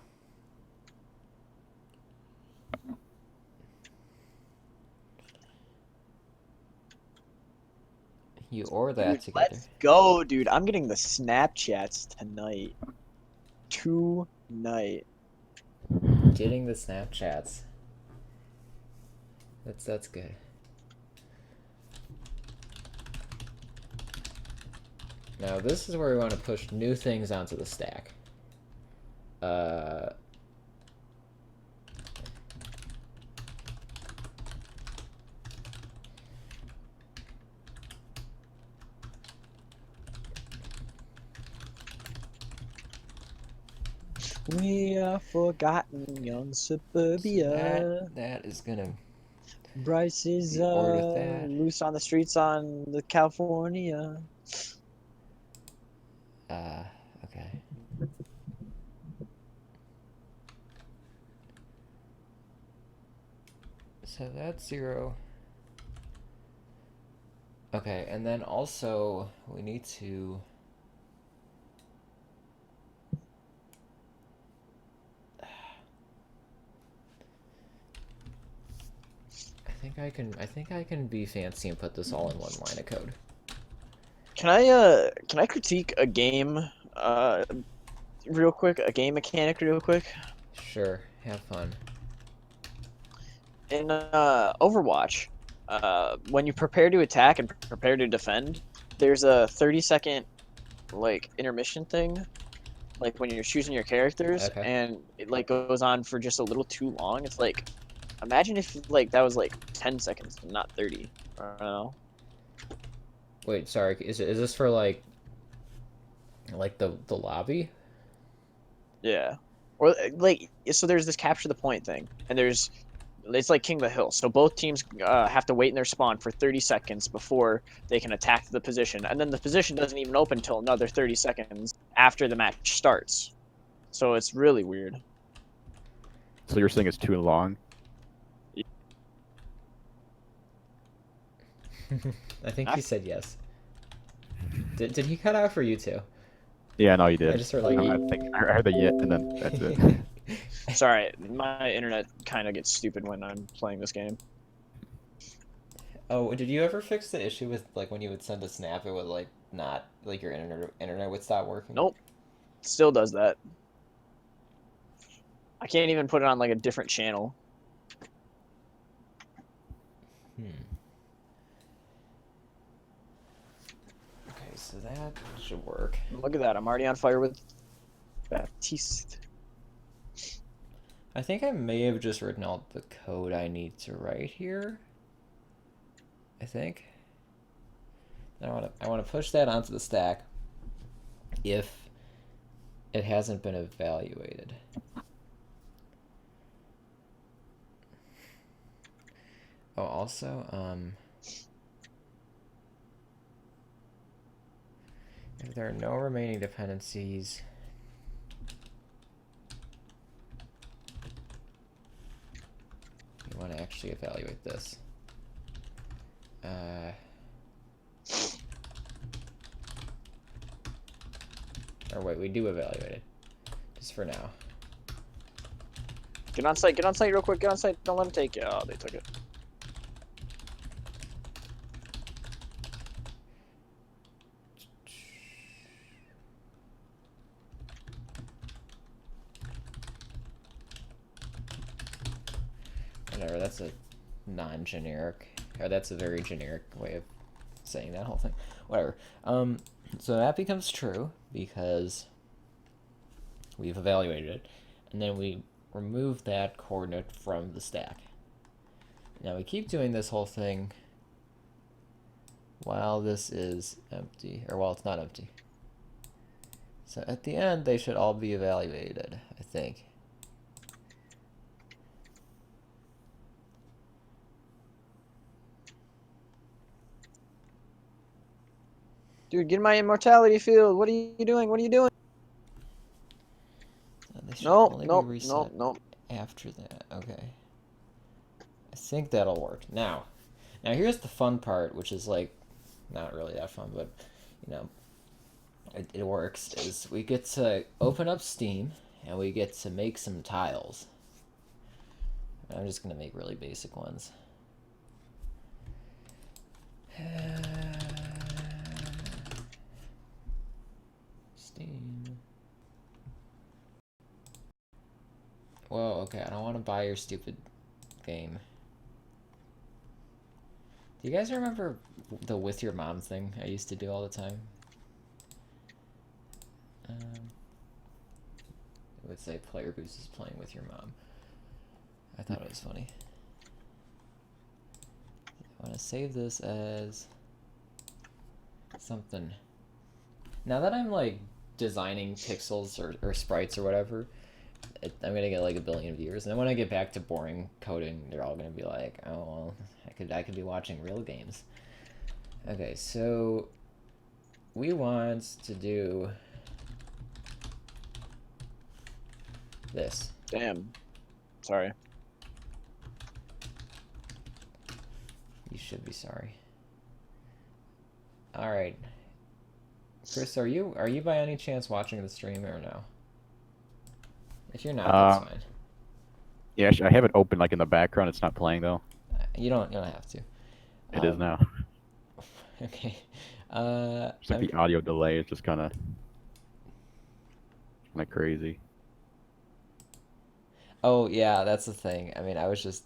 You or that Dude, together. let's go, dude. I'm getting the Snapchats tonight. Tonight. Getting the Snapchats. That's good. Now this is where we want to push new things onto the stack. We are forgotten, young suburbia. That is gonna Bryce is be bored with that. loose on the streets on the California. Okay. So that's 0. Okay, and then also we need to I think I can be fancy and put this all in one line of code. Can I critique a game real quick, a game mechanic real quick. Sure, have fun. In Overwatch, when you prepare to attack and prepare to defend, there's a 30-second like intermission thing, like when you're choosing your characters, Okay. and it like goes on for just a little too long. It's like, imagine if like that was like 10 seconds, not 30. I don't know. Wait, sorry. Is this for like the lobby? Yeah. Or like, so there's this capture the point thing, and it's like King of the Hill. So both teams have to wait in their spawn for 30 seconds before they can attack the position, and then the position doesn't even open until another 30 seconds after the match starts. So it's really weird. So you're saying it's too long? I think he said yes. Did he cut out for you too? Yeah, no, you did. I just heard like. I think I heard the yet, and then that's it. Sorry, my internet kind of gets stupid when I'm playing this game. Oh, did you ever fix the issue with like when you would send a snap, it would like not like your internet would stop working? Nope. Still does that. I can't even put it on like a different channel. Okay, so that should work. Look at that. I'm already on fire with Baptiste. I think I may have just written out the code I need to write here. I think. I want to push that onto the stack if it hasn't been evaluated. Oh, also, if there are no remaining dependencies, you want to actually evaluate this. Or wait, we do evaluate it. Just for now. Get on site real quick, get on site. Don't let them take you. Oh, they took it. Whatever, that's a non-generic, or that's a very generic way of saying that whole thing. Whatever. So that becomes true because we've evaluated it, and then we remove that coordinate from the stack. Now we keep doing this whole thing while this is empty, or while it's not empty. So at the end, they should all be evaluated, I think. Dude, get in my immortality field. What are you doing? What are you doing? They should Nope, only nope, be reset nope, nope. after that. Okay. I think that'll work. Now here's the fun part, which is like not really that fun, but you know, it works. Is we get to open up Steam and we get to make some tiles. I'm just gonna make really basic ones. Steam. Whoa, okay, I don't want to buy your stupid game. Do you guys remember the with your mom thing I used to do all the time? It would say player boost is playing with your mom. I thought it was funny. I want to save this as something. Now that I'm like designing pixels or sprites or whatever, I'm gonna get like 1 billion viewers, and then when I get back to boring coding, they're all gonna be like, "Oh well, I could be watching real games." Okay, so we want to do this. Damn. Sorry. You should be sorry. All right, Chris, are you by any chance watching the stream or no? If you're not, that's fine. Yeah, I have it open like in the background. It's not playing though. You don't have to. It is now. Okay. It's like the audio delay is just kind of. Kind of crazy. Oh yeah, that's the thing. I mean, I was just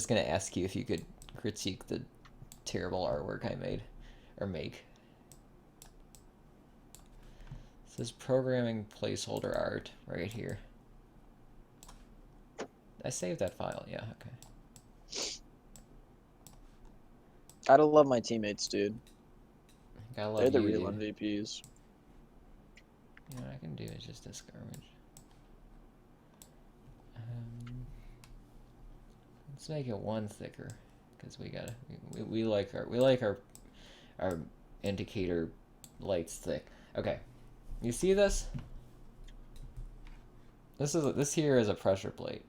gonna ask you if you could critique the terrible artwork I made or make. This is programming placeholder art right here. I saved that file. Yeah, okay. Gotta love my teammates, dude. Gotta love They're the you, real dude. MVPs. You know what I can do is just discourage. Let's make it one thicker, because we like our indicator lights thick. Okay, you see this? This here is a pressure plate.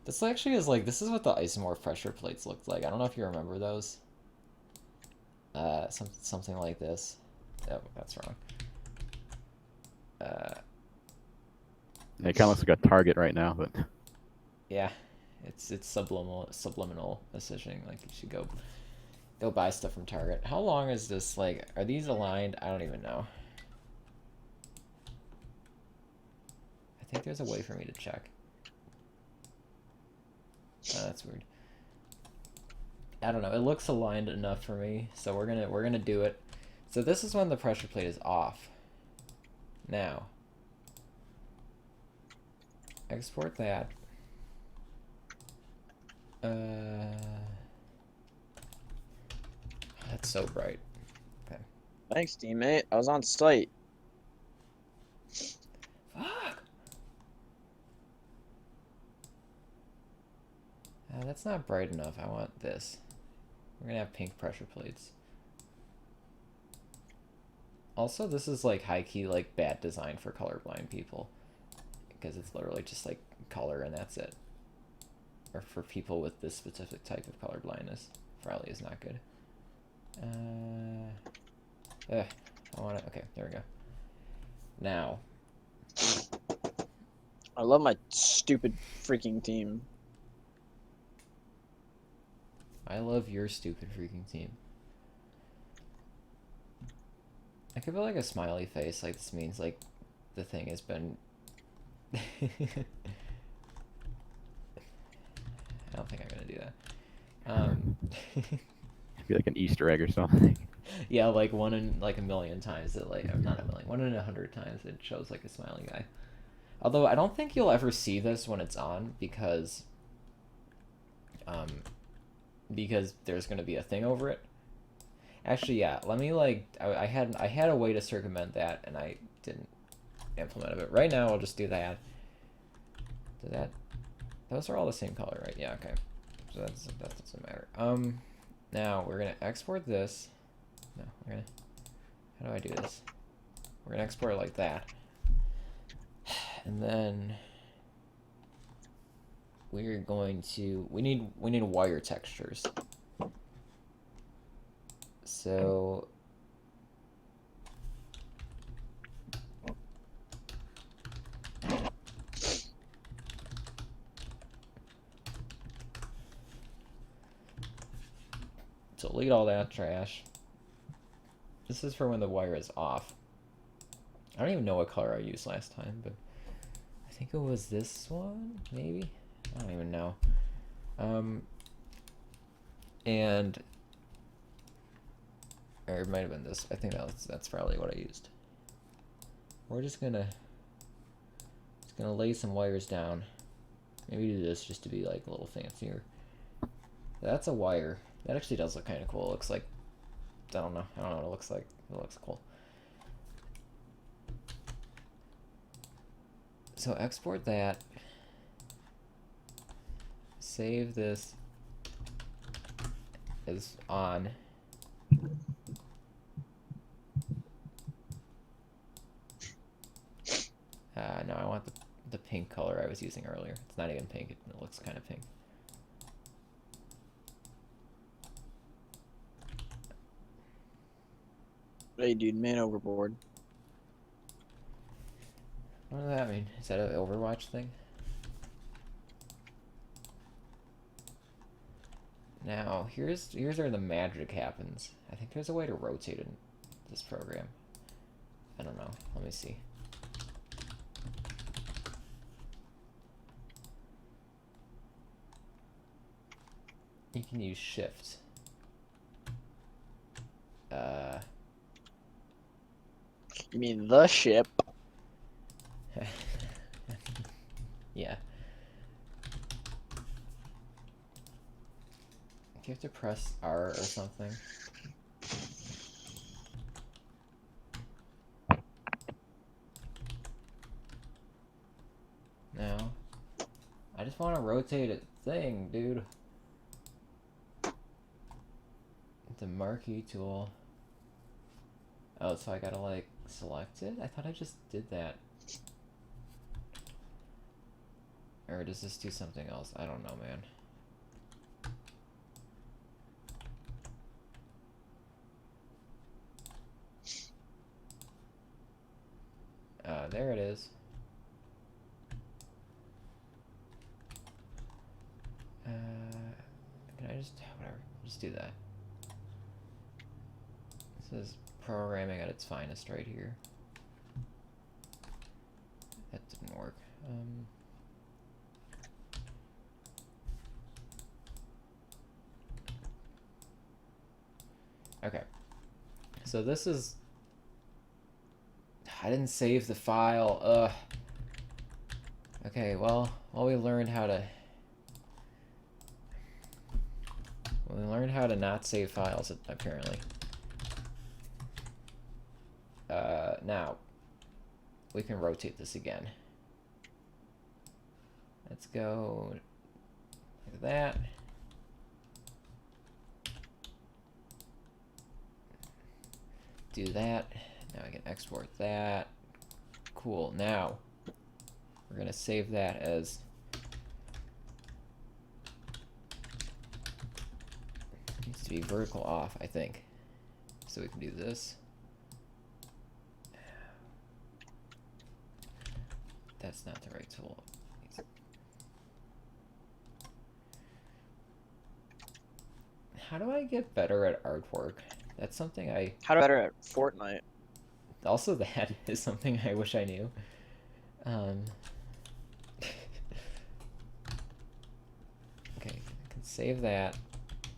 This actually is like, this is what the isomorph pressure plates looked like. I don't know if you remember those. Something like this. Oh, that's wrong. It kind of looks like a target right now, but Yeah, it's subliminal messaging. Like, you should go buy stuff from Target. How long is this? Like, are these aligned? I don't even know. I think there's a way for me to check. Oh, that's weird. I don't know. It looks aligned enough for me, so we're gonna do it. So this is when the pressure plate is off. Now, export that. That's so bright. Okay. Thanks, teammate. I was on site. Fuck. That's not bright enough. I want this. We're gonna have pink pressure plates. Also, this is like high-key like bad design for colorblind people, because it's literally just like color and that's it. Or for people with this specific type of color blindness, probably is not good. I want to. Okay, there we go. Now, I love my stupid freaking team. I love your stupid freaking team. I could put like a smiley face, like this means like the thing has been. I don't think I'm gonna do that. it'd be like an Easter egg or something. Yeah, like one in like a million times it like, or not a million, 1 in 100 times it shows like a smiley guy. Although I don't think you'll ever see this when it's on because there's gonna be a thing over it. Actually, yeah. Let me like I had a way to circumvent that and I didn't implement it. But right now I'll just do that. Do that. Those are all the same color, right? Yeah. Okay. So that doesn't matter. Now we're gonna export this. No, we're gonna. How do I do this? We're gonna export it like that, and then we're going to. We need wire textures. So. Delete all that trash. This is for when the wire is off. I don't even know what color I used last time, but I think it was this one, maybe? I don't even know. And or it might have been this. I think that's probably what I used. We're just gonna lay some wires down. Maybe do this just to be like a little fancier. That's a wire. That actually does look kind of cool. It looks like, I don't know what it looks like. It looks cool. So export that. Save this as on. No, I want the pink color I was using earlier. It's not even pink. It looks kind of pink. Hey, dude, man overboard. What does that mean? Is that an Overwatch thing? Now, here's where the magic happens. I think there's a way to rotate in this program. I don't know. Let me see. You can use shift. You mean the ship? Yeah. Do you have to press R or something? No. I just want to rotate a thing, dude. The marquee tool. Oh, so I gotta like select it? I thought I just did that. Or does this do something else? I don't know, man. There it is. Can I just, whatever, just do that. This is programming at its finest right here. That didn't work. Okay. So this is, I didn't save the file. Ugh. Okay, well, we learned how to not save files, apparently. Now, we can rotate this again. Let's go like that. Do that. Now I can export that. Cool. Now, we're going to save that as needs to be vertical off, I think. So we can do this. That's not the right tool. How do I get better at artwork? That's something I... How better at Fortnite? Also, that is something I wish I knew. Okay, I can save that.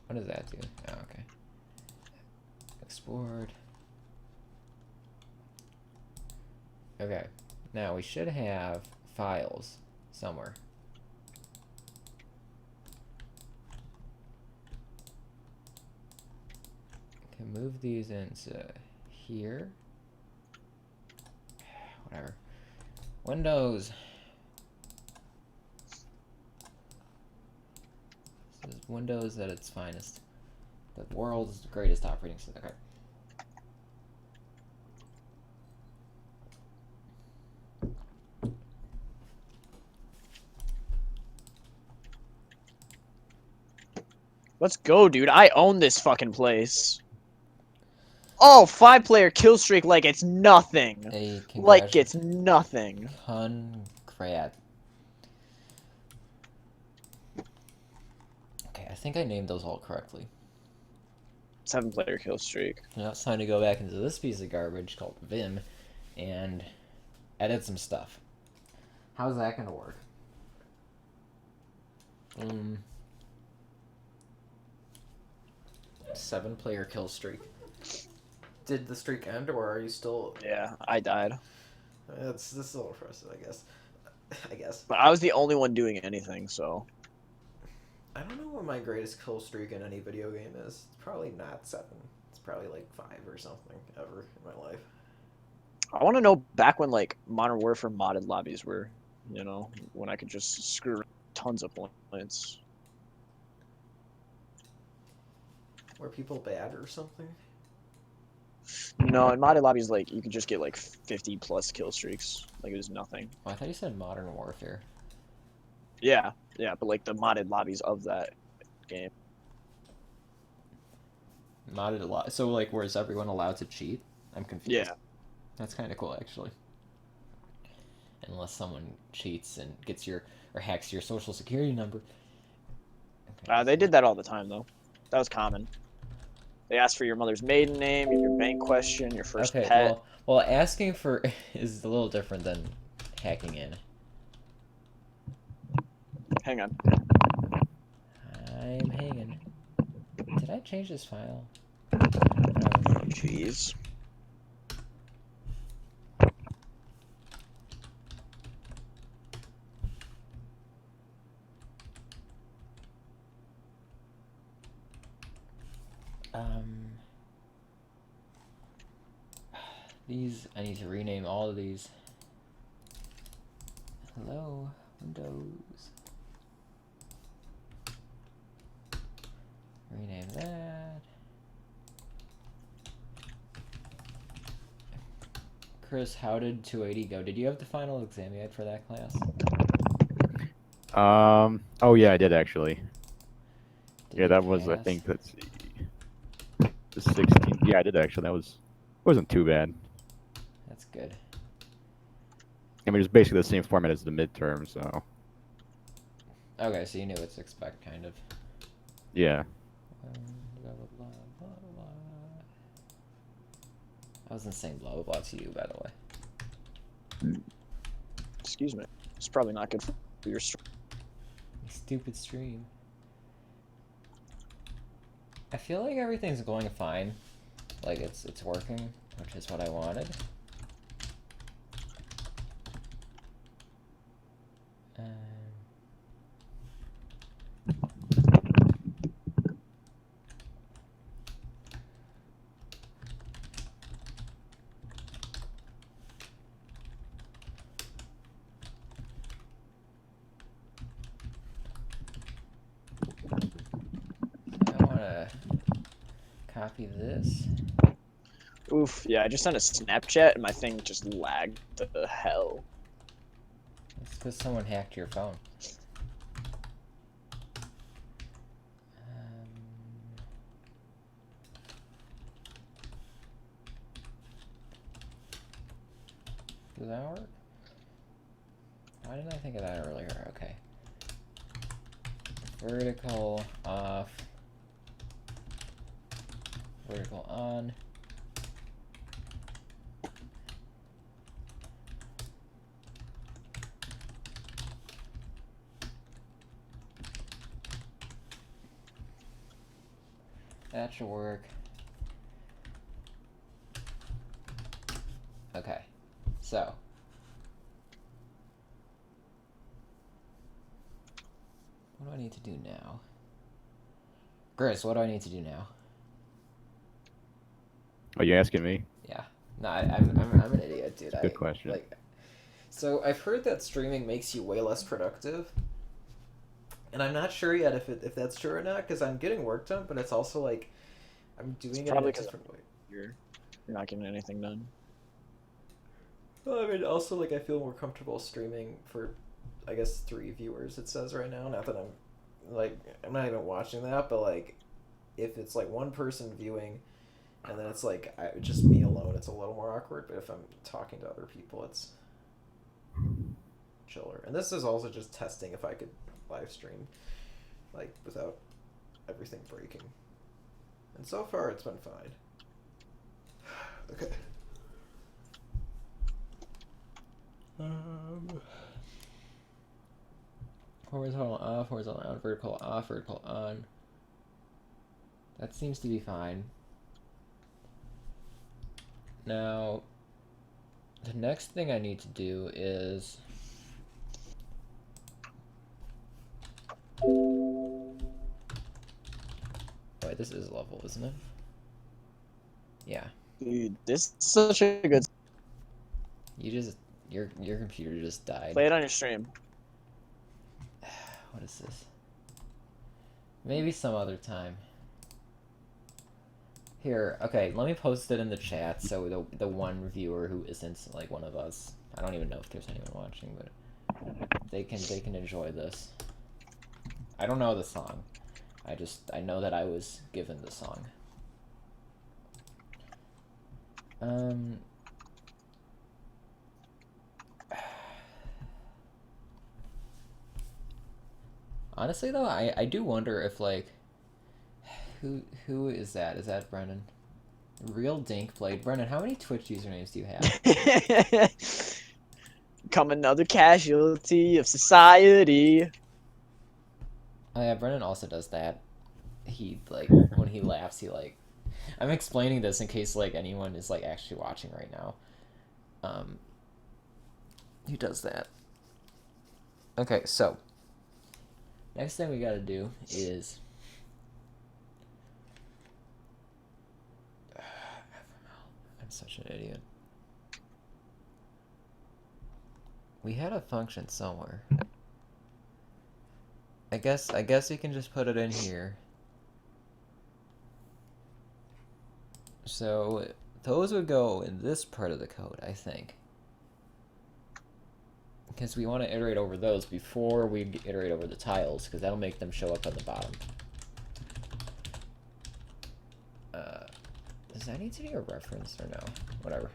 What does that do? Oh, okay. Export. Okay, now we should have files somewhere. Can move these into here. Whatever. Windows. This is Windows at its finest. The world's greatest operating system. Okay. Let's go, dude. I own this fucking place. Oh, 5-player kill streak like it's nothing. Hey, like it's nothing. Congrat. Okay, I think I named those all correctly. 7-player kill streak. Now it's time to go back into this piece of garbage called Vim and edit some stuff. How's that gonna work? 7-player kill streak. Did the streak end, or are you still? Yeah, I died. This is a little impressive, I guess. But I was the only one doing anything, so. I don't know what my greatest kill streak in any video game is. It's probably not 7. It's probably like 5 or something ever in my life. I want to know back when like Modern Warfare modded lobbies were, you know, when I could just screw tons of points. Were people bad or something? No, in modded lobbies, like you could just get like 50+ kill streaks. Like it was nothing. Oh, I thought you said Modern Warfare. Yeah, but like the modded lobbies of that game. Modded a lot. So like, where's everyone allowed to cheat? I'm confused. Yeah. That's kind of cool, actually. Unless someone cheats and gets your or hacks your social security number. Okay, They did that all the time though. That was common. They ask for your mother's maiden name, your bank question, your first Okay, pet. well, asking for is a little different than hacking in. Hang on. I'm hanging. Did I change this file? Jeez. These, I need to rename all of these. Hello, Windows. Rename that. Chris, how did 280 go? Did you have the final exam yet for that class? Oh yeah, I did actually. Did Yeah, you that was, I pass? think, let's see, the 16th. Yeah, I did actually. That wasn't too bad. That's good. I mean, it's basically the same format as the midterm, so Okay, so you knew what to expect, kind of. yeah. Blah, blah, blah, blah, blah. I wasn't saying blah blah blah to you, by the way. Excuse me. It's probably not good for your stream. Stupid stream. I feel like everything's going fine. Like it's working, which is what I wanted. I want to copy this. Oof, yeah, I just sent a Snapchat and my thing just lagged the hell. It's because someone hacked your phone. Does that work? Why didn't I think of that earlier? Okay. Vertical off. Vertical on. That should work. Okay. So. What do I need to do now? Chris, what do I need to do now? Are you asking me? Yeah. No, I'm an idiot, dude. Good question. So I've heard that streaming makes you way less productive. And I'm not sure yet if that's true or not, because I'm getting work done, but it's also like I'm doing it in a different way. You're not getting anything done. Well, I mean, also like I feel more comfortable streaming for, I guess 3 viewers. It says right now. Not that I'm not even watching that, but like, if it's like one person viewing, and then it's like just me alone, it's a little more awkward. But if I'm talking to other people, it's chiller. And this is also just testing if I could live stream, like without everything breaking. And so far, it's been fine. Okay. Horizontal off, horizontal on, vertical off, vertical on. That seems to be fine. Now, the next thing I need to do is... Wait, this is level, isn't it? Yeah. Dude, this is such a good. Your computer just died. Play it on your stream. What is this? Maybe some other time. Here, okay, let me post it in the chat so the one viewer who isn't like one of us, I don't even know if there's anyone watching, but they can enjoy this. I don't know the song. I know that I was given the song. Honestly though, I do wonder if like Who is that? Is that Brennan? Real Dinkblade. Brennan, how many Twitch usernames do you have? Become another casualty of society. Oh yeah, Brennan also does that. He like when he laughs, he like. I'm explaining this in case like anyone is like actually watching right now. He does that. Okay, so next thing we gotta do is I'm such an idiot. We had a function somewhere. I guess we can just put it in here. So those would go in this part of the code, I think. Because we want to iterate over those before we iterate over the tiles, because that'll make them show up on the bottom. Does that need to be a reference or no? Whatever.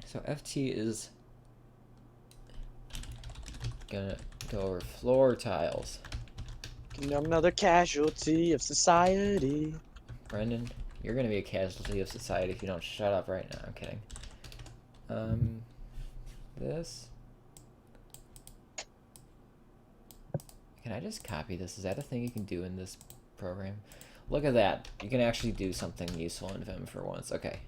So FT is gonna go over floor tiles. Become another casualty of society. Brendan, you're gonna be a casualty of society if you don't shut up right now. I'm kidding. This. Can I just copy this? Is that a thing you can do in this program? Look at that. You can actually do something useful in Vim for once. Okay.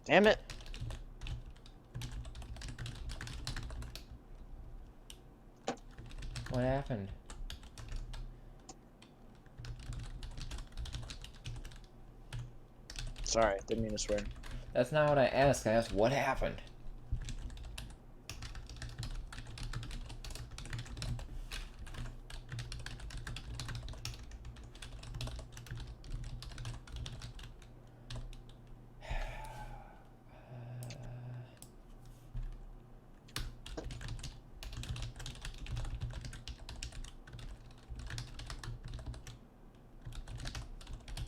Damn it. What happened? Sorry, didn't mean to swear. That's not what I asked. I asked what happened.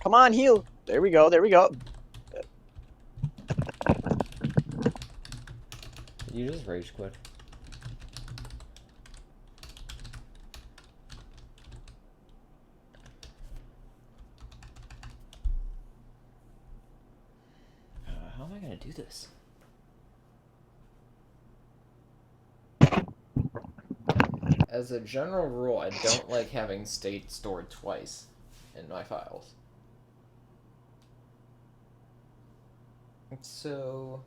Come on, heal. There we go. There we go. Did you just rage quit? How am I gonna do this? As a general rule, I don't like having state stored twice in my files. So...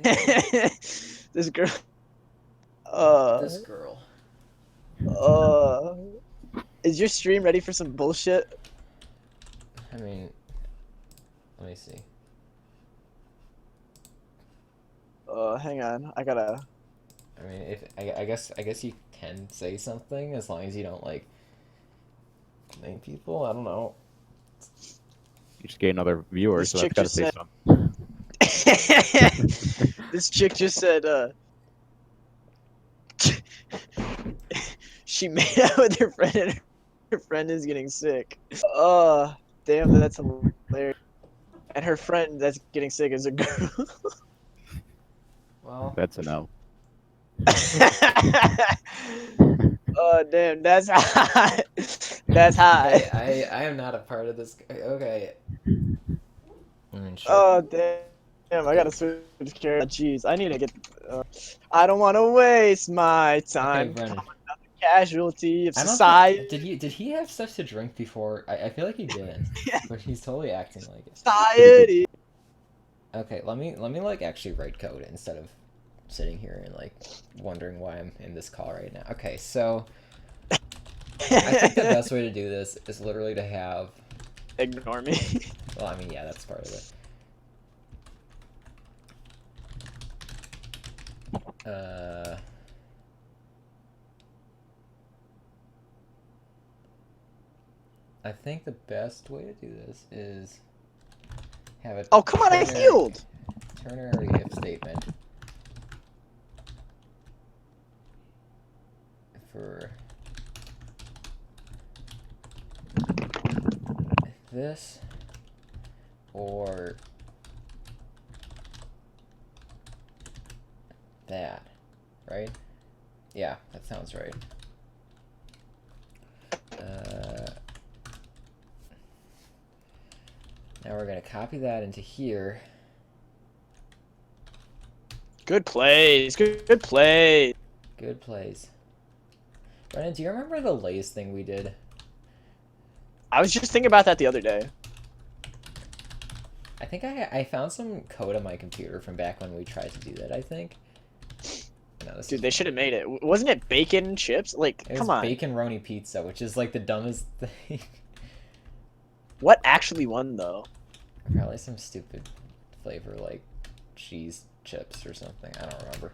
This girl. This girl. Is your stream ready for some bullshit? I mean, let me see. Hang on. I gotta. I mean, if I guess you can say something as long as you don't like name people. I don't know. You just gain another viewer, This so that's chick gotta just say said- something. This chick just said, she made out with her friend and her friend is getting sick. Damn, that's hilarious. And her friend that's getting sick is a girl. Well, That's a no. Oh, damn, that's hot. That's hot. hey, I am not a part of this. Okay. I mean, sure. Oh, damn, I gotta switch character. Jeez, I need to get. I don't want to waste my time. Okay, Brennan. Casualty of I don't society. think, did he have stuff to drink before? I feel like he didn't, but he's totally acting like it. Society. Okay, let me like actually write code instead of sitting here and like wondering why I'm in this call right now. Okay, so I think the best way to do this is literally to have. Ignore me. Well, I mean, yeah, that's part of it. Uh, I think the best way to do this is have a Oh, come on, I healed! ternary if statement for this or that, right? Yeah, that sounds right. Now we're going to copy that into here. Good plays, good plays. Good plays. Brennan, do you remember the lays thing we did? I was just thinking about that the other day. I think I found some code on my computer from back when we tried to do that, I think. No, this Dude, is they should have made it. Wasn't it bacon chips? Like, It come was on. bacon roni pizza, which is like the dumbest thing. What actually won, though? Probably some stupid flavor like cheese chips or something. I don't remember.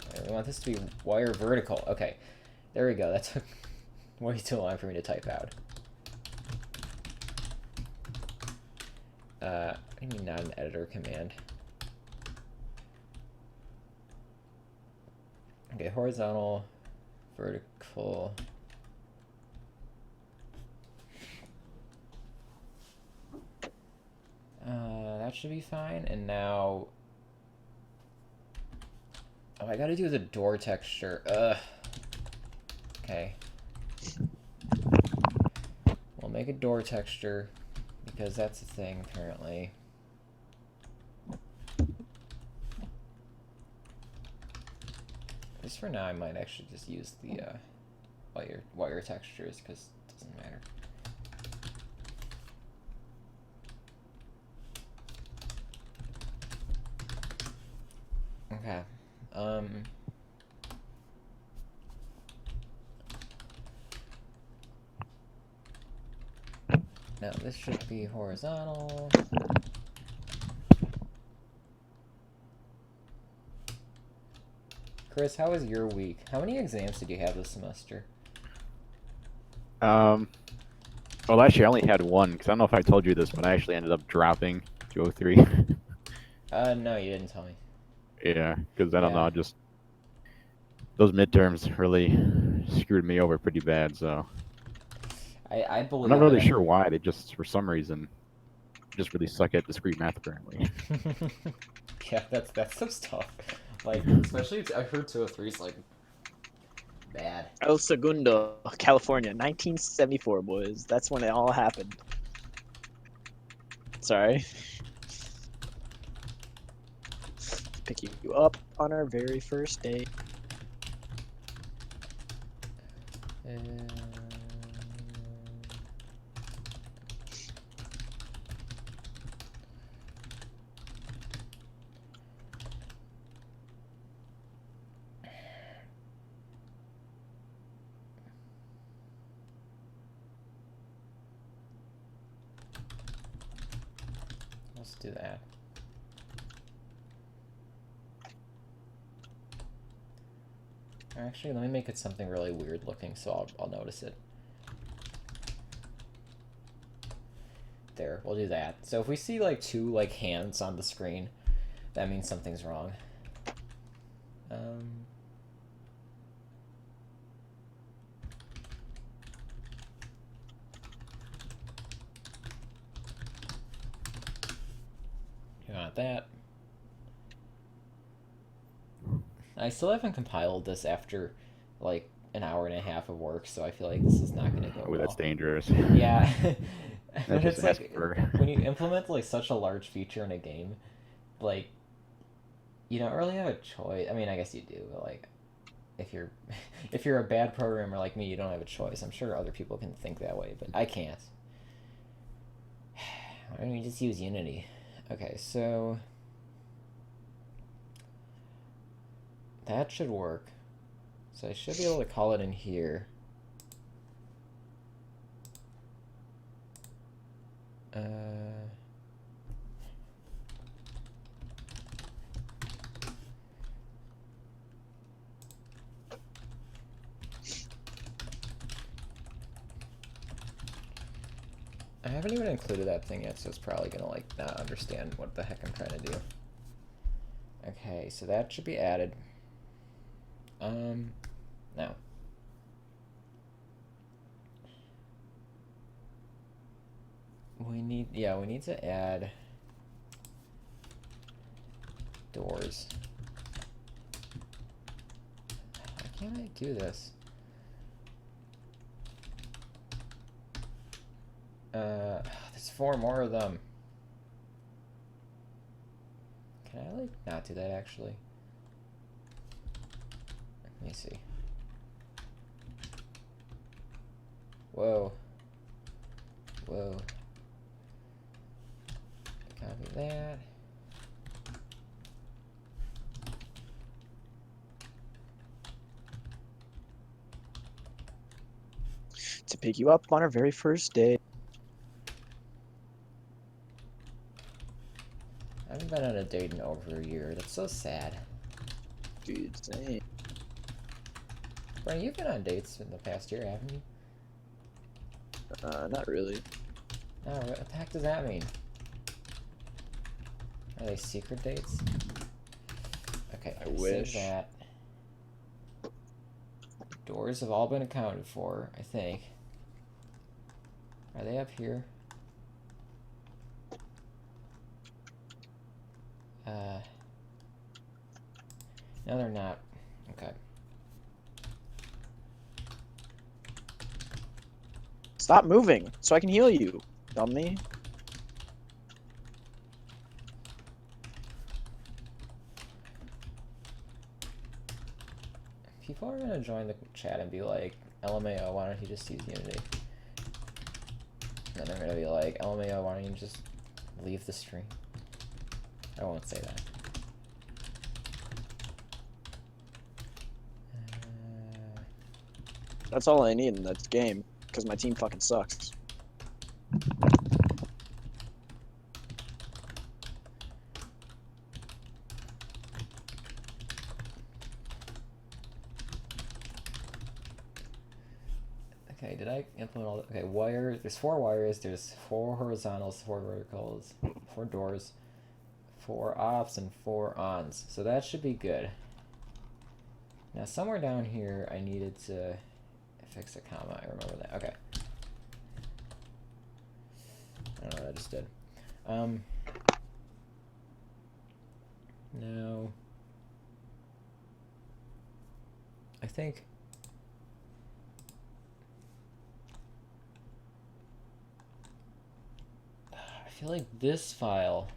Okay, we want this to be wire vertical. Okay, there we go. That took way too long for me to type out. What do you mean not an editor command? Okay, horizontal, vertical. That should be fine. And now, oh, I gotta do the door texture. Ugh. Okay. We'll make a door texture because that's a thing apparently. Just for now, I might actually just use the wire textures because it doesn't matter. Okay. Now this should be horizontal. Chris, how was your week? How many exams did you have this semester? Well, actually, I only had one because I don't know if I told you this, but I actually ended up dropping 203. No, you didn't tell me. Yeah, because I don't Yeah. know, just those midterms really screwed me over pretty bad. So I believe I'm not really it. sure why. They just, for some reason, just really suck at discrete math apparently. Yeah, that's so tough. Like, especially I heard 203 is like bad. El Segundo, California, 1974, boys. That's when it all happened. Sorry. Pick you up on our very first day. Let's do that. Actually, let me make it something really weird looking so I'll notice it. There, we'll do that. So if we see like two like hands on the screen, that means something's wrong. You want that. I still haven't compiled this after like an hour and a half of work, so I feel like this is not going to go Oh, well. that's dangerous. Yeah. But just it's like asking for- when you implement like such a large feature in a game, like you don't really have a choice. I mean, I guess you do, but like if you're a bad programmer like me, you don't have a choice. I'm sure other people can think that way, but I can't. Why don't we just use Unity? Okay, so that should work. So I should be able to call it in here. haven't even included that thing yet, so it's probably gonna like not understand what the heck I'm trying to do. Okay, so that should be added. Now. We need to add doors. Why can't I do this? There's 4 more of them. Can I like not do that actually? Let me see. Whoa. Whoa. Copy that. To pick you up on our very first day. I haven't been on a date in over a year. That's so sad. Dude, same. Brian, you've been on dates in the past year, haven't you? Not really. No, what the heck does that mean? Are they secret dates? Okay, I wish. Save that. Doors have all been accounted for, I think. Are they up here? No, they're not. Okay. Stop moving so I can heal you, dummy. People are gonna join the chat and be like, LMAO, why don't you just use Unity? And then they're gonna be like, LMAO, why don't you just leave the stream? I won't say that. That's all I need in that game, because my team fucking sucks. Okay, did I implement all the, okay, wire, there's 4 wires, there's 4 horizontals, 4 verticals, 4 doors, 4 offs, and 4 ons. So that should be good. Now somewhere down here I needed to fix a comma, I remember that. Okay. I don't know what I just did. Now I think I feel like this file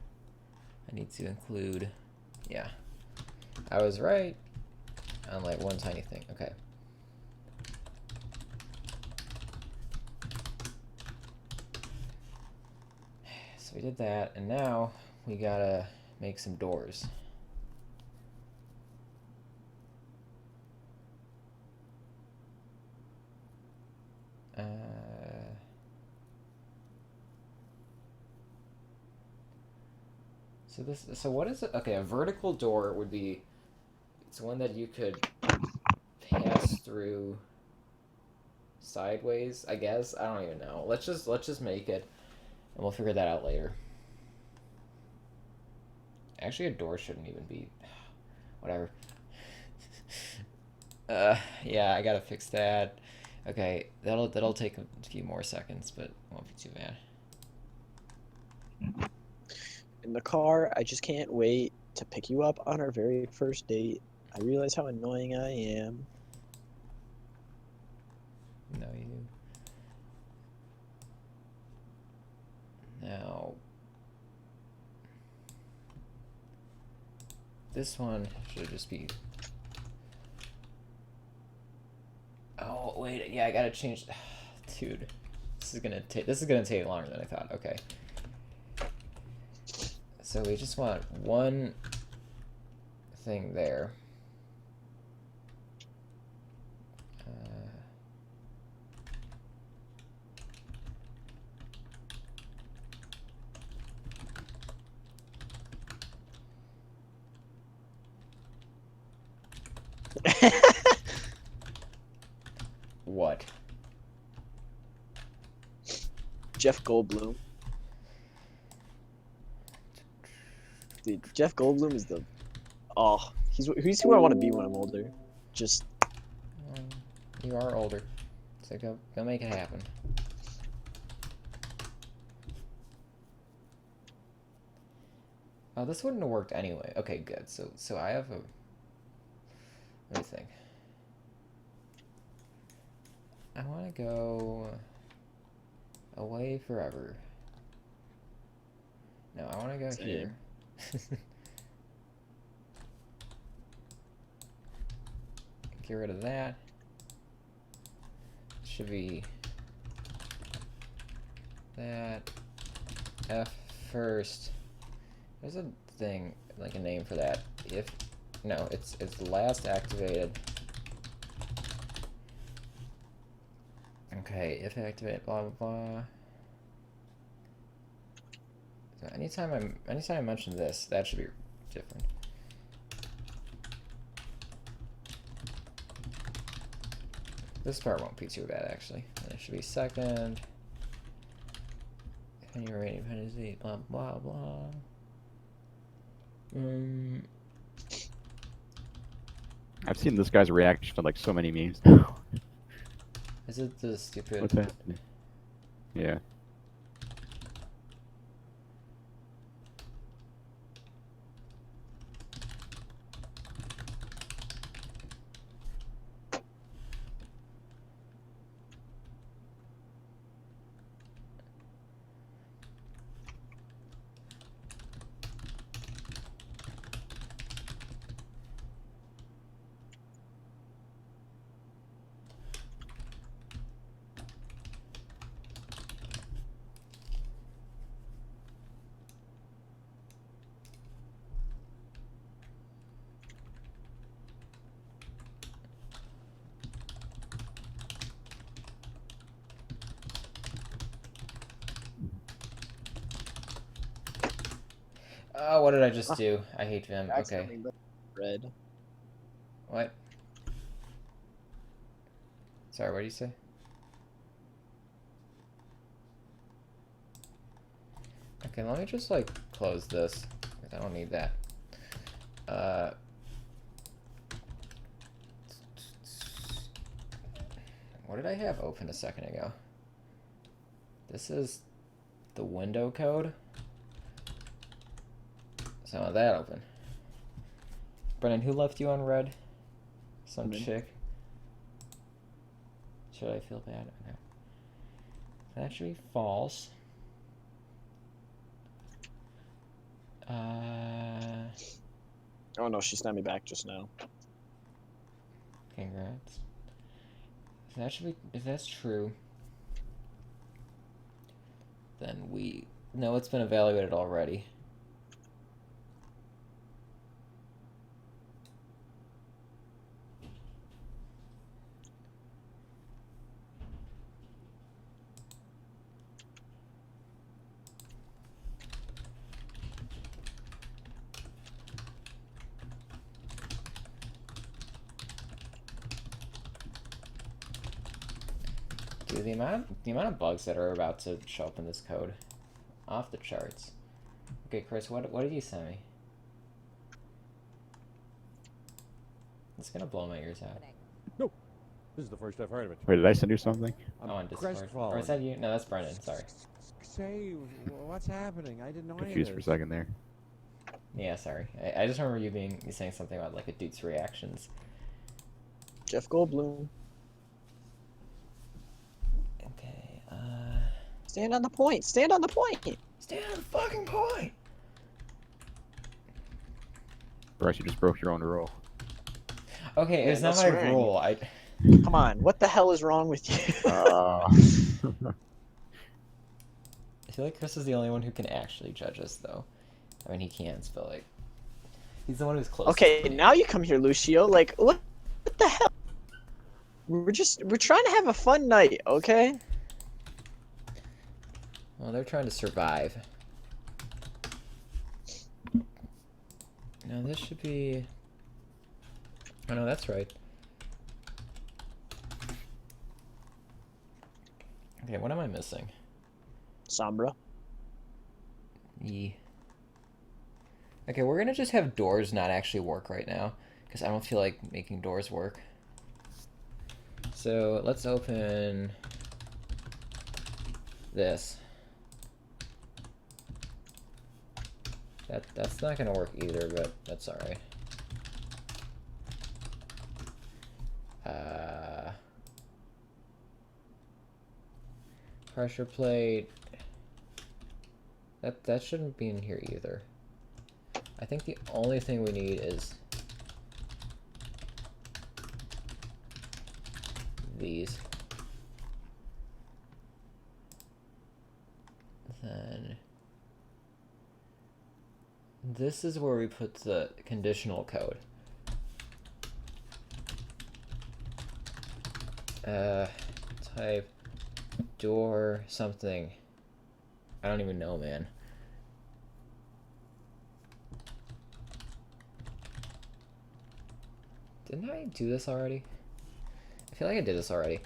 I need to include, yeah, I was right on like one tiny thing. Okay. So we did that, and now we gotta make some doors. So what is it? Okay, a vertical door would be, it's one that you could pass through sideways, I guess. I don't even know. Let's just make it, and we'll figure that out later. Actually, a door shouldn't even be, whatever. Yeah, I gotta fix that. Okay, that'll take a few more seconds, but it won't be too bad. In the car, I just can't wait to pick you up on our very first date. I realize how annoying I am. No, you. Now, this one should just be. Oh wait, yeah, I gotta change. Dude, this is gonna take longer than I thought. Okay. So we just want one thing there. What? Jeff Goldblum. Dude, Jeff Goldblum is the. Oh, he's who I want to be when I'm older. Just. You are older, so go make it happen. Oh, this wouldn't have worked anyway. Okay, good. So I have a. Let me think. I want to go away forever. No, I want to go Same. here. Get rid of that. Should be that F first. There's a thing, like a name for that. If no, it's last activated. Okay, if activate blah blah blah. So anytime I mention this, that should be different. This part won't be too bad actually. And it should be second. When you're rating dependency, blah blah blah. I've seen this guy's reaction to like so many memes. Is it the stupid? What's happening? Yeah. Oh, what did I just do? I hate Vim. Okay. Accidentally lit red. What? Sorry, what did you say? Okay, let me just like close this. 'Cause I don't need that. What did I have open a second ago? This is the window code. So I want that open. Brennan, who left you on red? Some Me. chick. Should I feel bad? Okay. That should be false. Oh no, she snapped me back just now. Congrats. So that should be, if that's true, then we know it's been evaluated already. Dude, the amount of bugs that are about to show up in this code, off the charts. Okay, Chris, what did you send me? It's gonna blow my ears out. No, this is the first I've heard of it. Wait, did I send you something? I'm Oh, on Discord. crestfallen. Or is that you? No, that's Brennan. Sorry. Say, what's happening? I didn't know Confused for a second there. Yeah, sorry. I just remember you saying something about like a dude's reactions. Jeff Goldblum. Okay. Stand on the point. Stand on the point. Stay on the fucking point. Bryce, you just broke your own rule. Okay, Yeah, it's no not my swearing. rule. Come on. What the hell is wrong with you? I feel like Chris is the only one who can actually judge us, though. I mean, he can't, but like, he's the one who's close. Okay, now you come here, Lucio. Like, what the hell? We're trying to have a fun night, okay? Well, they're trying to survive. No, this should be. Oh no, that's right. Okay, what am I missing? Sombra. Okay, we're gonna just have doors not actually work right now, because I don't feel like making doors work. So let's open this. That's not gonna work either, but that's alright. Pressure plate. That shouldn't be in here either. I think the only thing we need is these. Then this is where we put the conditional code. Type door something. I don't even know, man. Didn't I do this already? I feel like I did this already.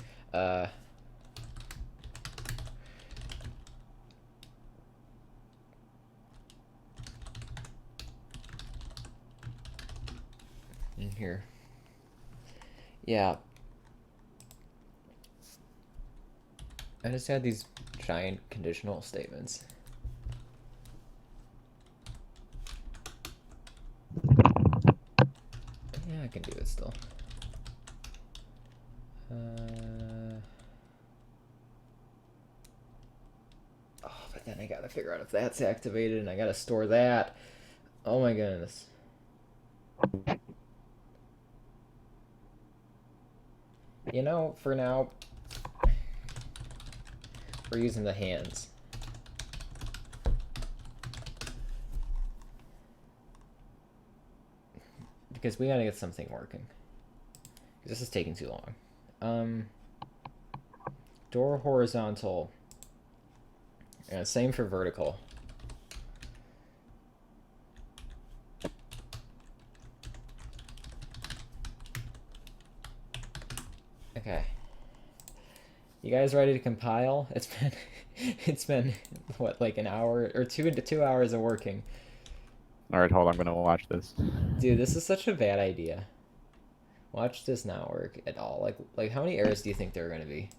In here. Yeah. I just had these giant conditional statements. Yeah, I can do it still. Oh, but then I gotta figure out if that's activated and I gotta store that. Oh my goodness. You know, for now, we're using the hands. Because we gotta get something working. Because this is taking too long. Door horizontal. And same for vertical. Okay. You guys ready to compile? It's been what, like an hour or 2 hours of working. Alright, hold on, I'm gonna watch this. Dude, this is such a bad idea. Watch this not work at all. Like how many errors do you think there are gonna be?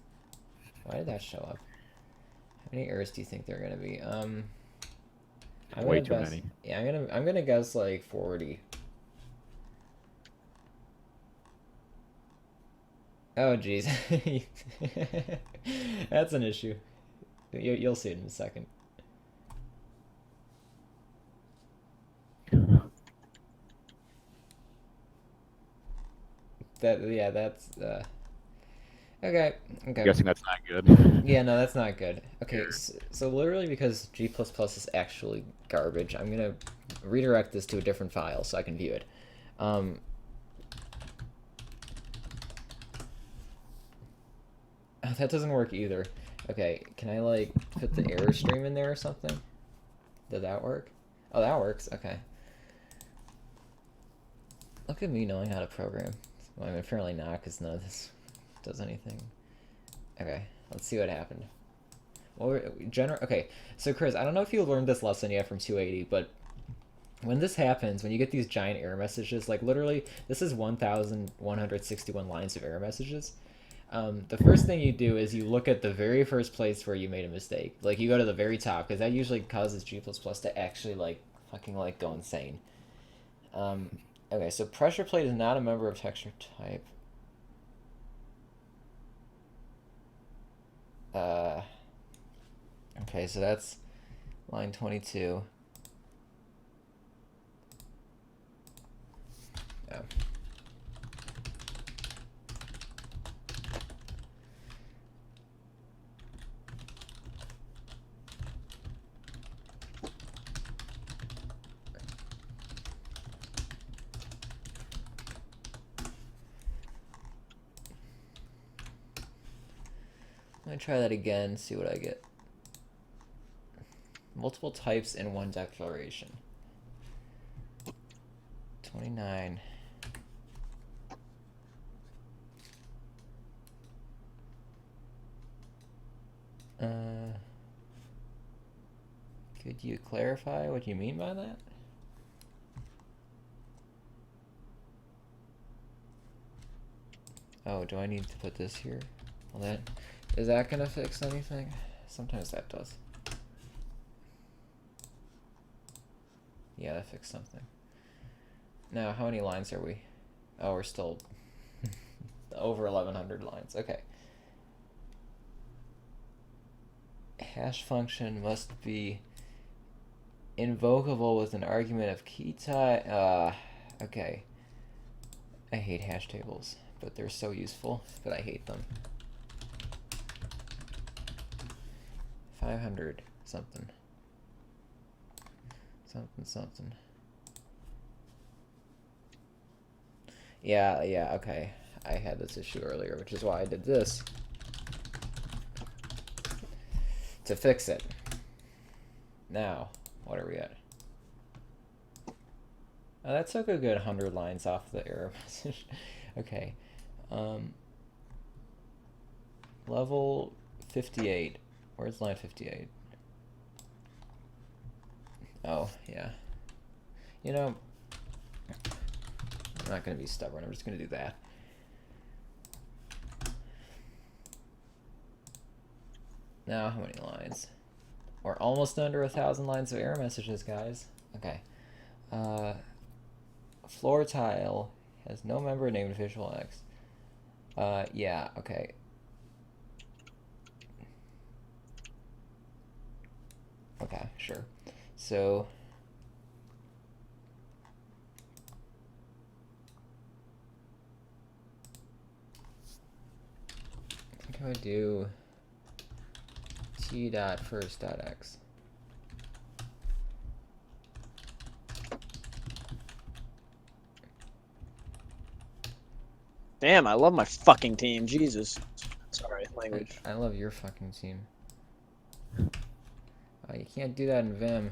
Why did that show up? How many errors do you think there are gonna be? I'm Way gonna too guess, many. yeah, I'm gonna guess like 40. Oh jeez. That's an issue. You'll see it in a second. That's okay. I'm Okay. guessing that's not good. Yeah, no, that's not good. Okay, so literally because G++ is actually garbage, I'm gonna redirect this to a different file so I can view it. That doesn't work either. Okay, can I like put the error stream in there or something? Did that work? Oh, that works. Okay. Look at me knowing how to program. Well, I mean, apparently not, because none of this does anything. Okay, let's see what happened. Well, okay, so Chris, I don't know if you learned this lesson yet from 280, but when this happens, when you get these giant error messages, like literally, this is 1,161 lines of error messages. The first thing you do is you look at the very first place where you made a mistake. Like, you go to the very top, because that usually causes G++ to actually, like, fucking, like, go insane. Okay, so pressure plate is not a member of texture type. Okay, so that's line 22. Oh. Let me try that again, see what I get. Multiple types in one declaration. 29. Could you clarify what you mean by that? Oh, do I need to put this here? Well, that is that gonna fix anything? Sometimes that does. Yeah, that fixed something. Now, how many lines are we? Oh, we're still over 1100 lines. Okay. Hash function must be invocable with an argument of key type. Okay. I hate hash tables, but they're so useful, but I hate them. 500 something. Something. Yeah, okay. I had this issue earlier, which is why I did this. To fix it. Now, what are we at? Oh, that took a good 100 lines off the error message. Okay. Level 58. Where's line 58? Oh, yeah. You know, I'm not going to be stubborn. I'm just going to do that. Now, how many lines? We're almost under 1,000 lines of error messages, guys. Okay. Floor tile has no member named visual X. Yeah, okay. Okay, sure. So I think I would do t.first.x. Damn, I love my fucking team. Jesus. Sorry, language. I love your fucking team. Oh, you can't do that in Vim.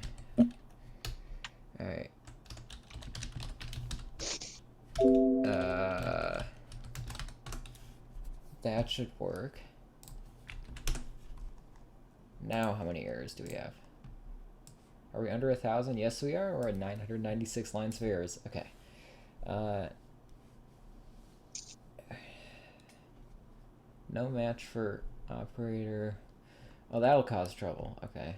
Alright. That should work. Now, how many errors do we have? Are we under 1,000? Yes, we are. We're at 996 lines of errors. Okay. No match for operator. Oh, that'll cause trouble. Okay.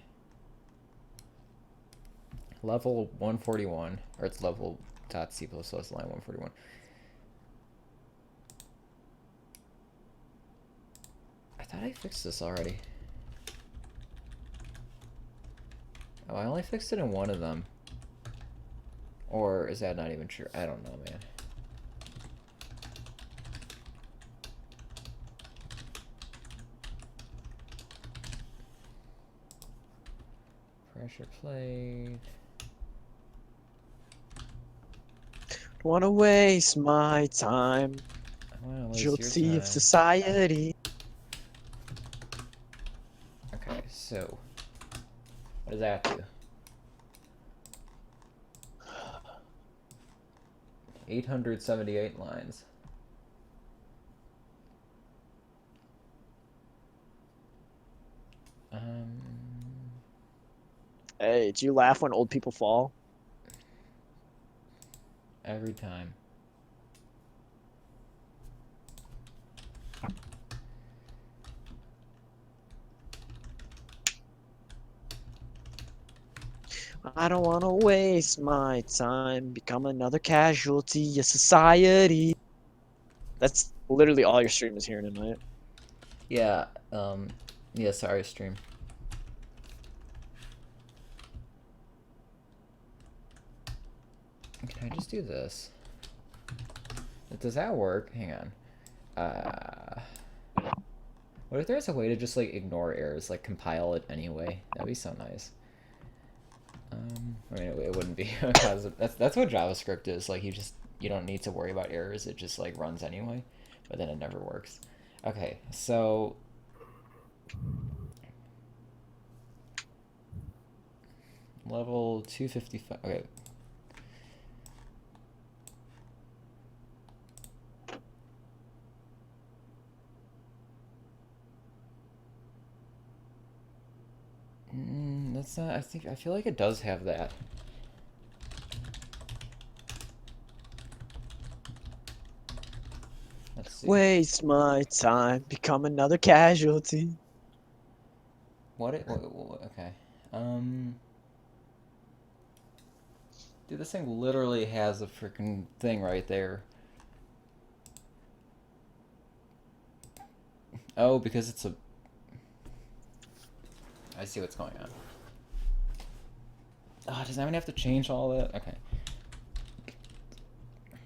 Level 141, or it's level .c++ line 141. I thought I fixed this already. Oh, I only fixed it in one of them. Or is that not even true? I don't know, man. Pressure plate. Don't wanna waste my time. I wanna waste Guilty your of time. society. Okay, so what does that do? 878 lines. Hey, do you laugh when old people fall? Every time. I don't want to waste my time, become another casualty of society. That's literally all your stream is hearing tonight. Yeah, yeah, sorry, stream. Can I just do this? Does that work? Hang on. What if there's a way to just, like, ignore errors, like, compile it anyway? That'd be so nice. I mean, it wouldn't be, because that's what JavaScript is. Like, you don't need to worry about errors. It just, like, runs anyway, but then it never works. Okay, so level 255. Okay. Let's It's not, I feel like it does have that. Let's see. Waste my time, become another casualty. Okay. Dude, this thing literally has a freaking thing right there. Oh, because it's a... I see what's going on. Oh, does anyone have to change all that? Okay.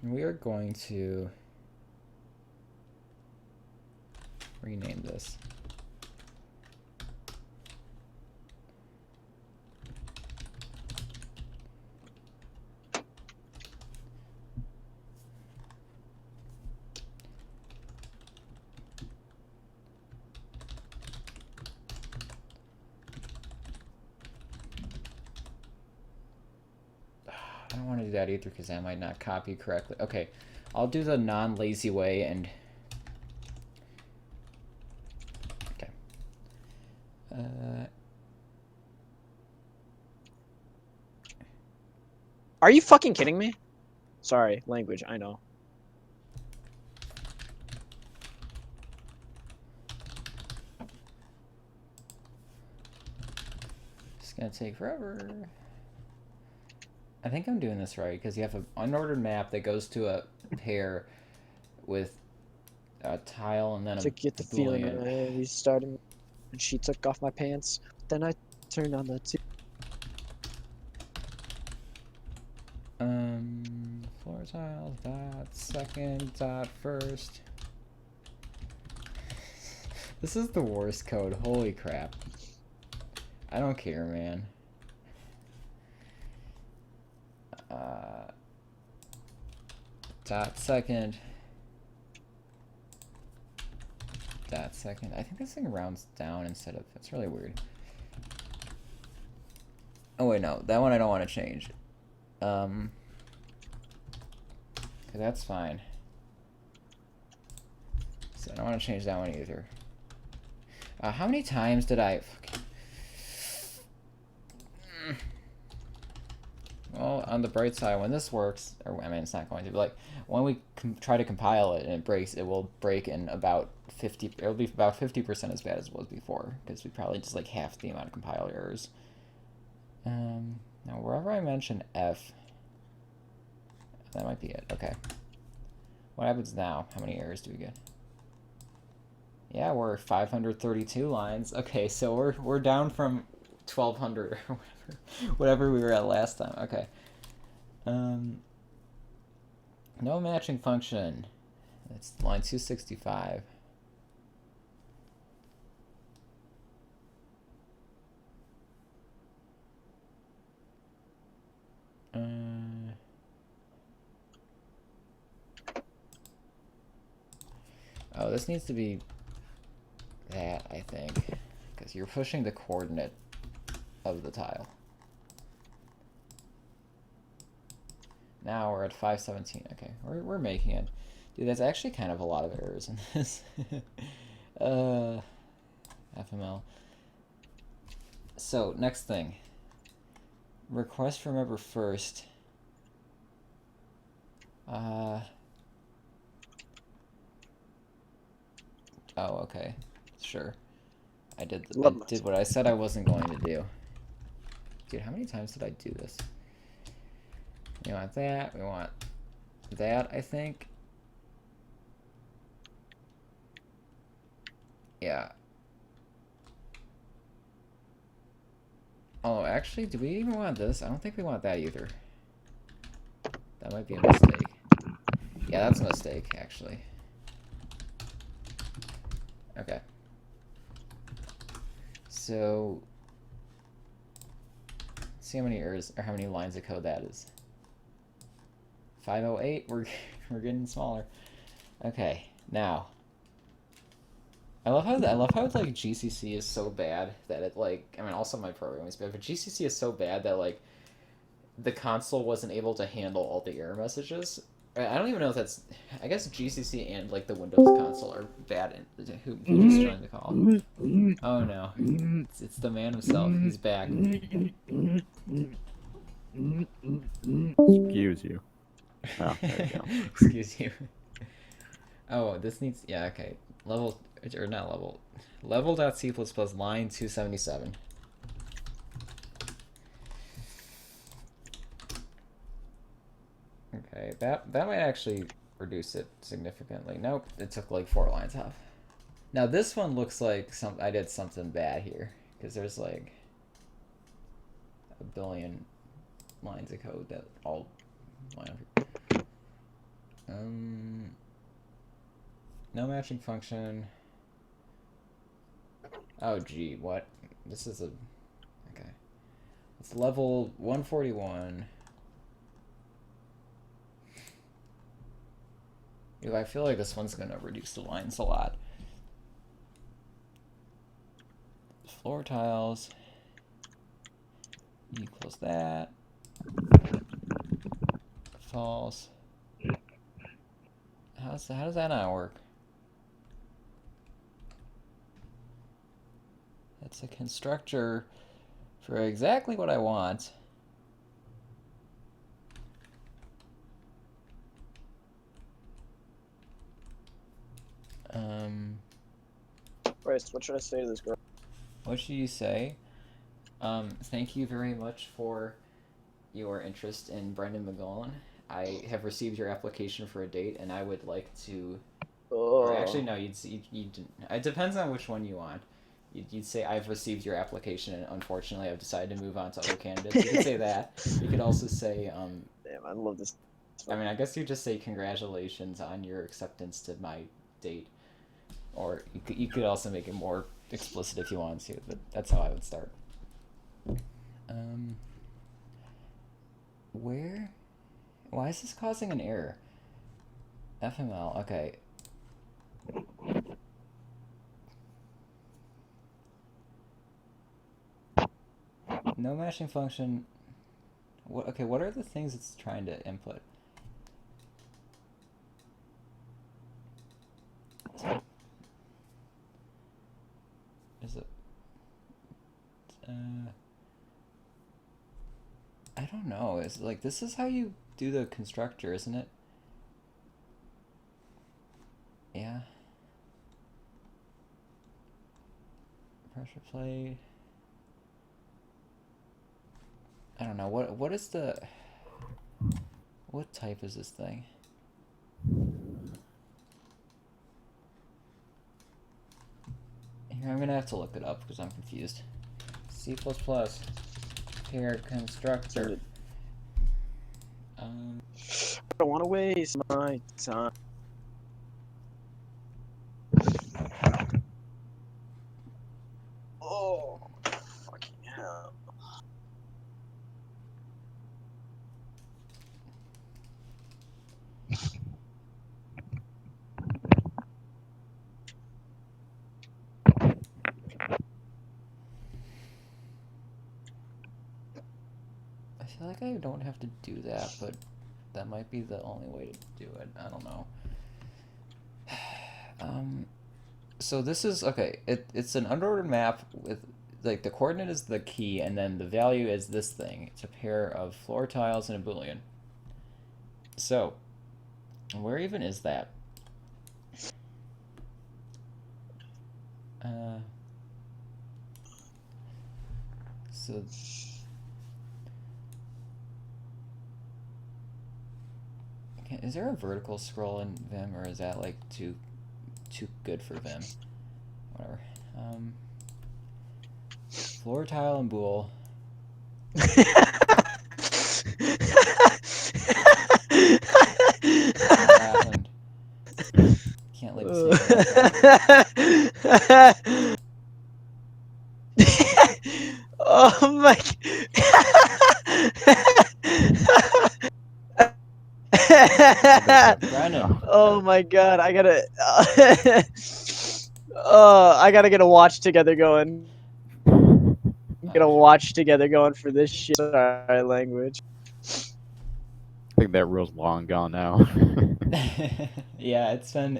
We are going to rename this. I don't want to do that either because I might not copy correctly. Okay, I'll do the non-lazy way and... Okay. Are you fucking kidding me? Sorry, language, I know. It's gonna take forever. I think I'm doing this right because you have an unordered map that goes to a pair with a tile and then To get the feeling boolean. of restarting, and she took off my pants. Then I turned on the TV. Floor tiles, dot second, dot first. This is the worst code. Holy crap. I don't care, man. Dot second. Dot second. I think this thing rounds down instead of... It's really weird. Oh wait, no. That one I don't want to change. Okay, that's fine. So I don't want to change that one either. How many times did I... Well, on the bright side, when this works, or I mean, it's not going to, but like, when we try to compile it and it breaks, it will break in about 50, it'll be about 50% as bad as it was before, because we probably just like half the amount of compile errors. Now, wherever I mention F, that might be it, okay. What happens now? How many errors do we get? Yeah, we're 532 lines. Okay, so we're down from 1200 or whatever we were at last time. Okay. No matching function. That's line 265. Oh, this needs to be that, I think, because you're pushing the coordinate of the tile. Now we're at 517. Okay, we're making it. Dude, that's actually kind of a lot of errors in this. FML. So, next thing. Request remember first. Oh, okay. Sure. I did what I said I wasn't going to do. Dude, how many times did I do this? We want that. We want that, I think. Yeah. Oh, actually, do we even want this? I don't think we want that either. That might be a mistake. Yeah, that's a mistake, actually. Okay. So, let's see how many errors or how many lines of code that is. 508. We're getting smaller. Okay, now. I love how like GCC is so bad that it like, I mean, also my programming is bad, but GCC is so bad that like the console wasn't able to handle all the error messages. I don't even know if that's. I guess GCC and like the Windows console are bad. Who just joined the call? Oh no, it's the man himself. He's back. Excuse you. Oh, there you go. Excuse you. Oh, this needs. Yeah, okay. Level or not level. Level.c++ line 277. Okay, that might actually reduce it significantly. Nope, it took like 4 lines off. Now this one looks like I did something bad here because there's like a billion lines of code that all line up. No matching function. Oh gee, what? This is a okay. It's level 141. I feel like this one's gonna reduce the lines a lot. Floor tiles equals that. False. How does that not work? It's a constructor for exactly what I want. Bryce, what should I say to this girl? What should you say? Thank you very much for your interest in Brendan McGowan. I have received your application for a date, and I would like to. Or actually, no. You it depends on which one you want. You'd say I've received your application, and unfortunately, I've decided to move on to other candidates. You could say that. You could also say. Damn, I love this. I mean, I guess you just say congratulations on your acceptance to my date, or you could also make it more explicit if you want to. But that's how I would start. Where? Why is this causing an error? FML, okay. No matching function. What? Okay, what are the things it's trying to input? Is it? I don't know. Is like this is how you do the constructor, isn't it? Yeah. Pressure plate. I don't know. What is the what type is this thing? Here, I'm gonna have to look it up because I'm confused. C++ pair constructor. I don't want to waste my time. Oh, fucking hell. I feel like I don't have to do that, but that might be the only way to do it. I don't know. So this is okay. It's an unordered map with like the coordinate is the key, and then the value is this thing. It's a pair of floor tiles and a boolean. So, where even is that? So. Is there a vertical scroll in Vim, or is that like too good for Vim? Whatever. Floor tile and bool. What happened? Can't leave the Oh my. Brandon. Oh my god, I gotta. I gotta get a watch together going. Get a watch together going for this shit. Sorry, language. I think that rule's long gone now. Yeah, it's been.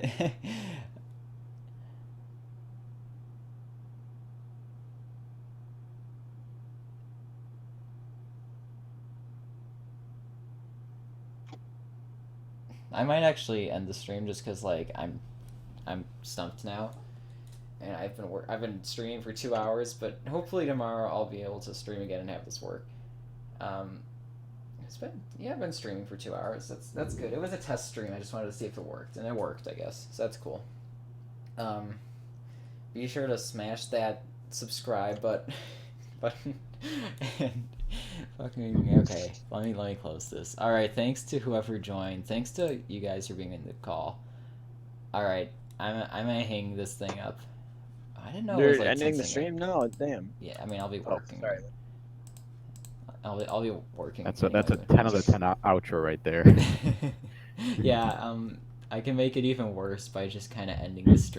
I might actually end the stream just because like I'm stumped now, and I've been streaming for 2 hours, but hopefully tomorrow I'll be able to stream again and have this work. I've been streaming for 2 hours. That's good. It was a test stream. I just wanted to see if it worked, and it worked, I guess. So that's cool. Be sure to smash that subscribe button. And fucking okay. Let me close this. All right. Thanks to whoever joined. Thanks to you guys for being in the call. All right. I'm gonna hang this thing up. I didn't know it was You're like ending the 10 stream? No, damn. Yeah. I mean, I'll be Oh, working. sorry. I'll be working. That's a anyway. 10 out of 10 outro right there. Yeah. I can make it even worse by just kind of ending the stream.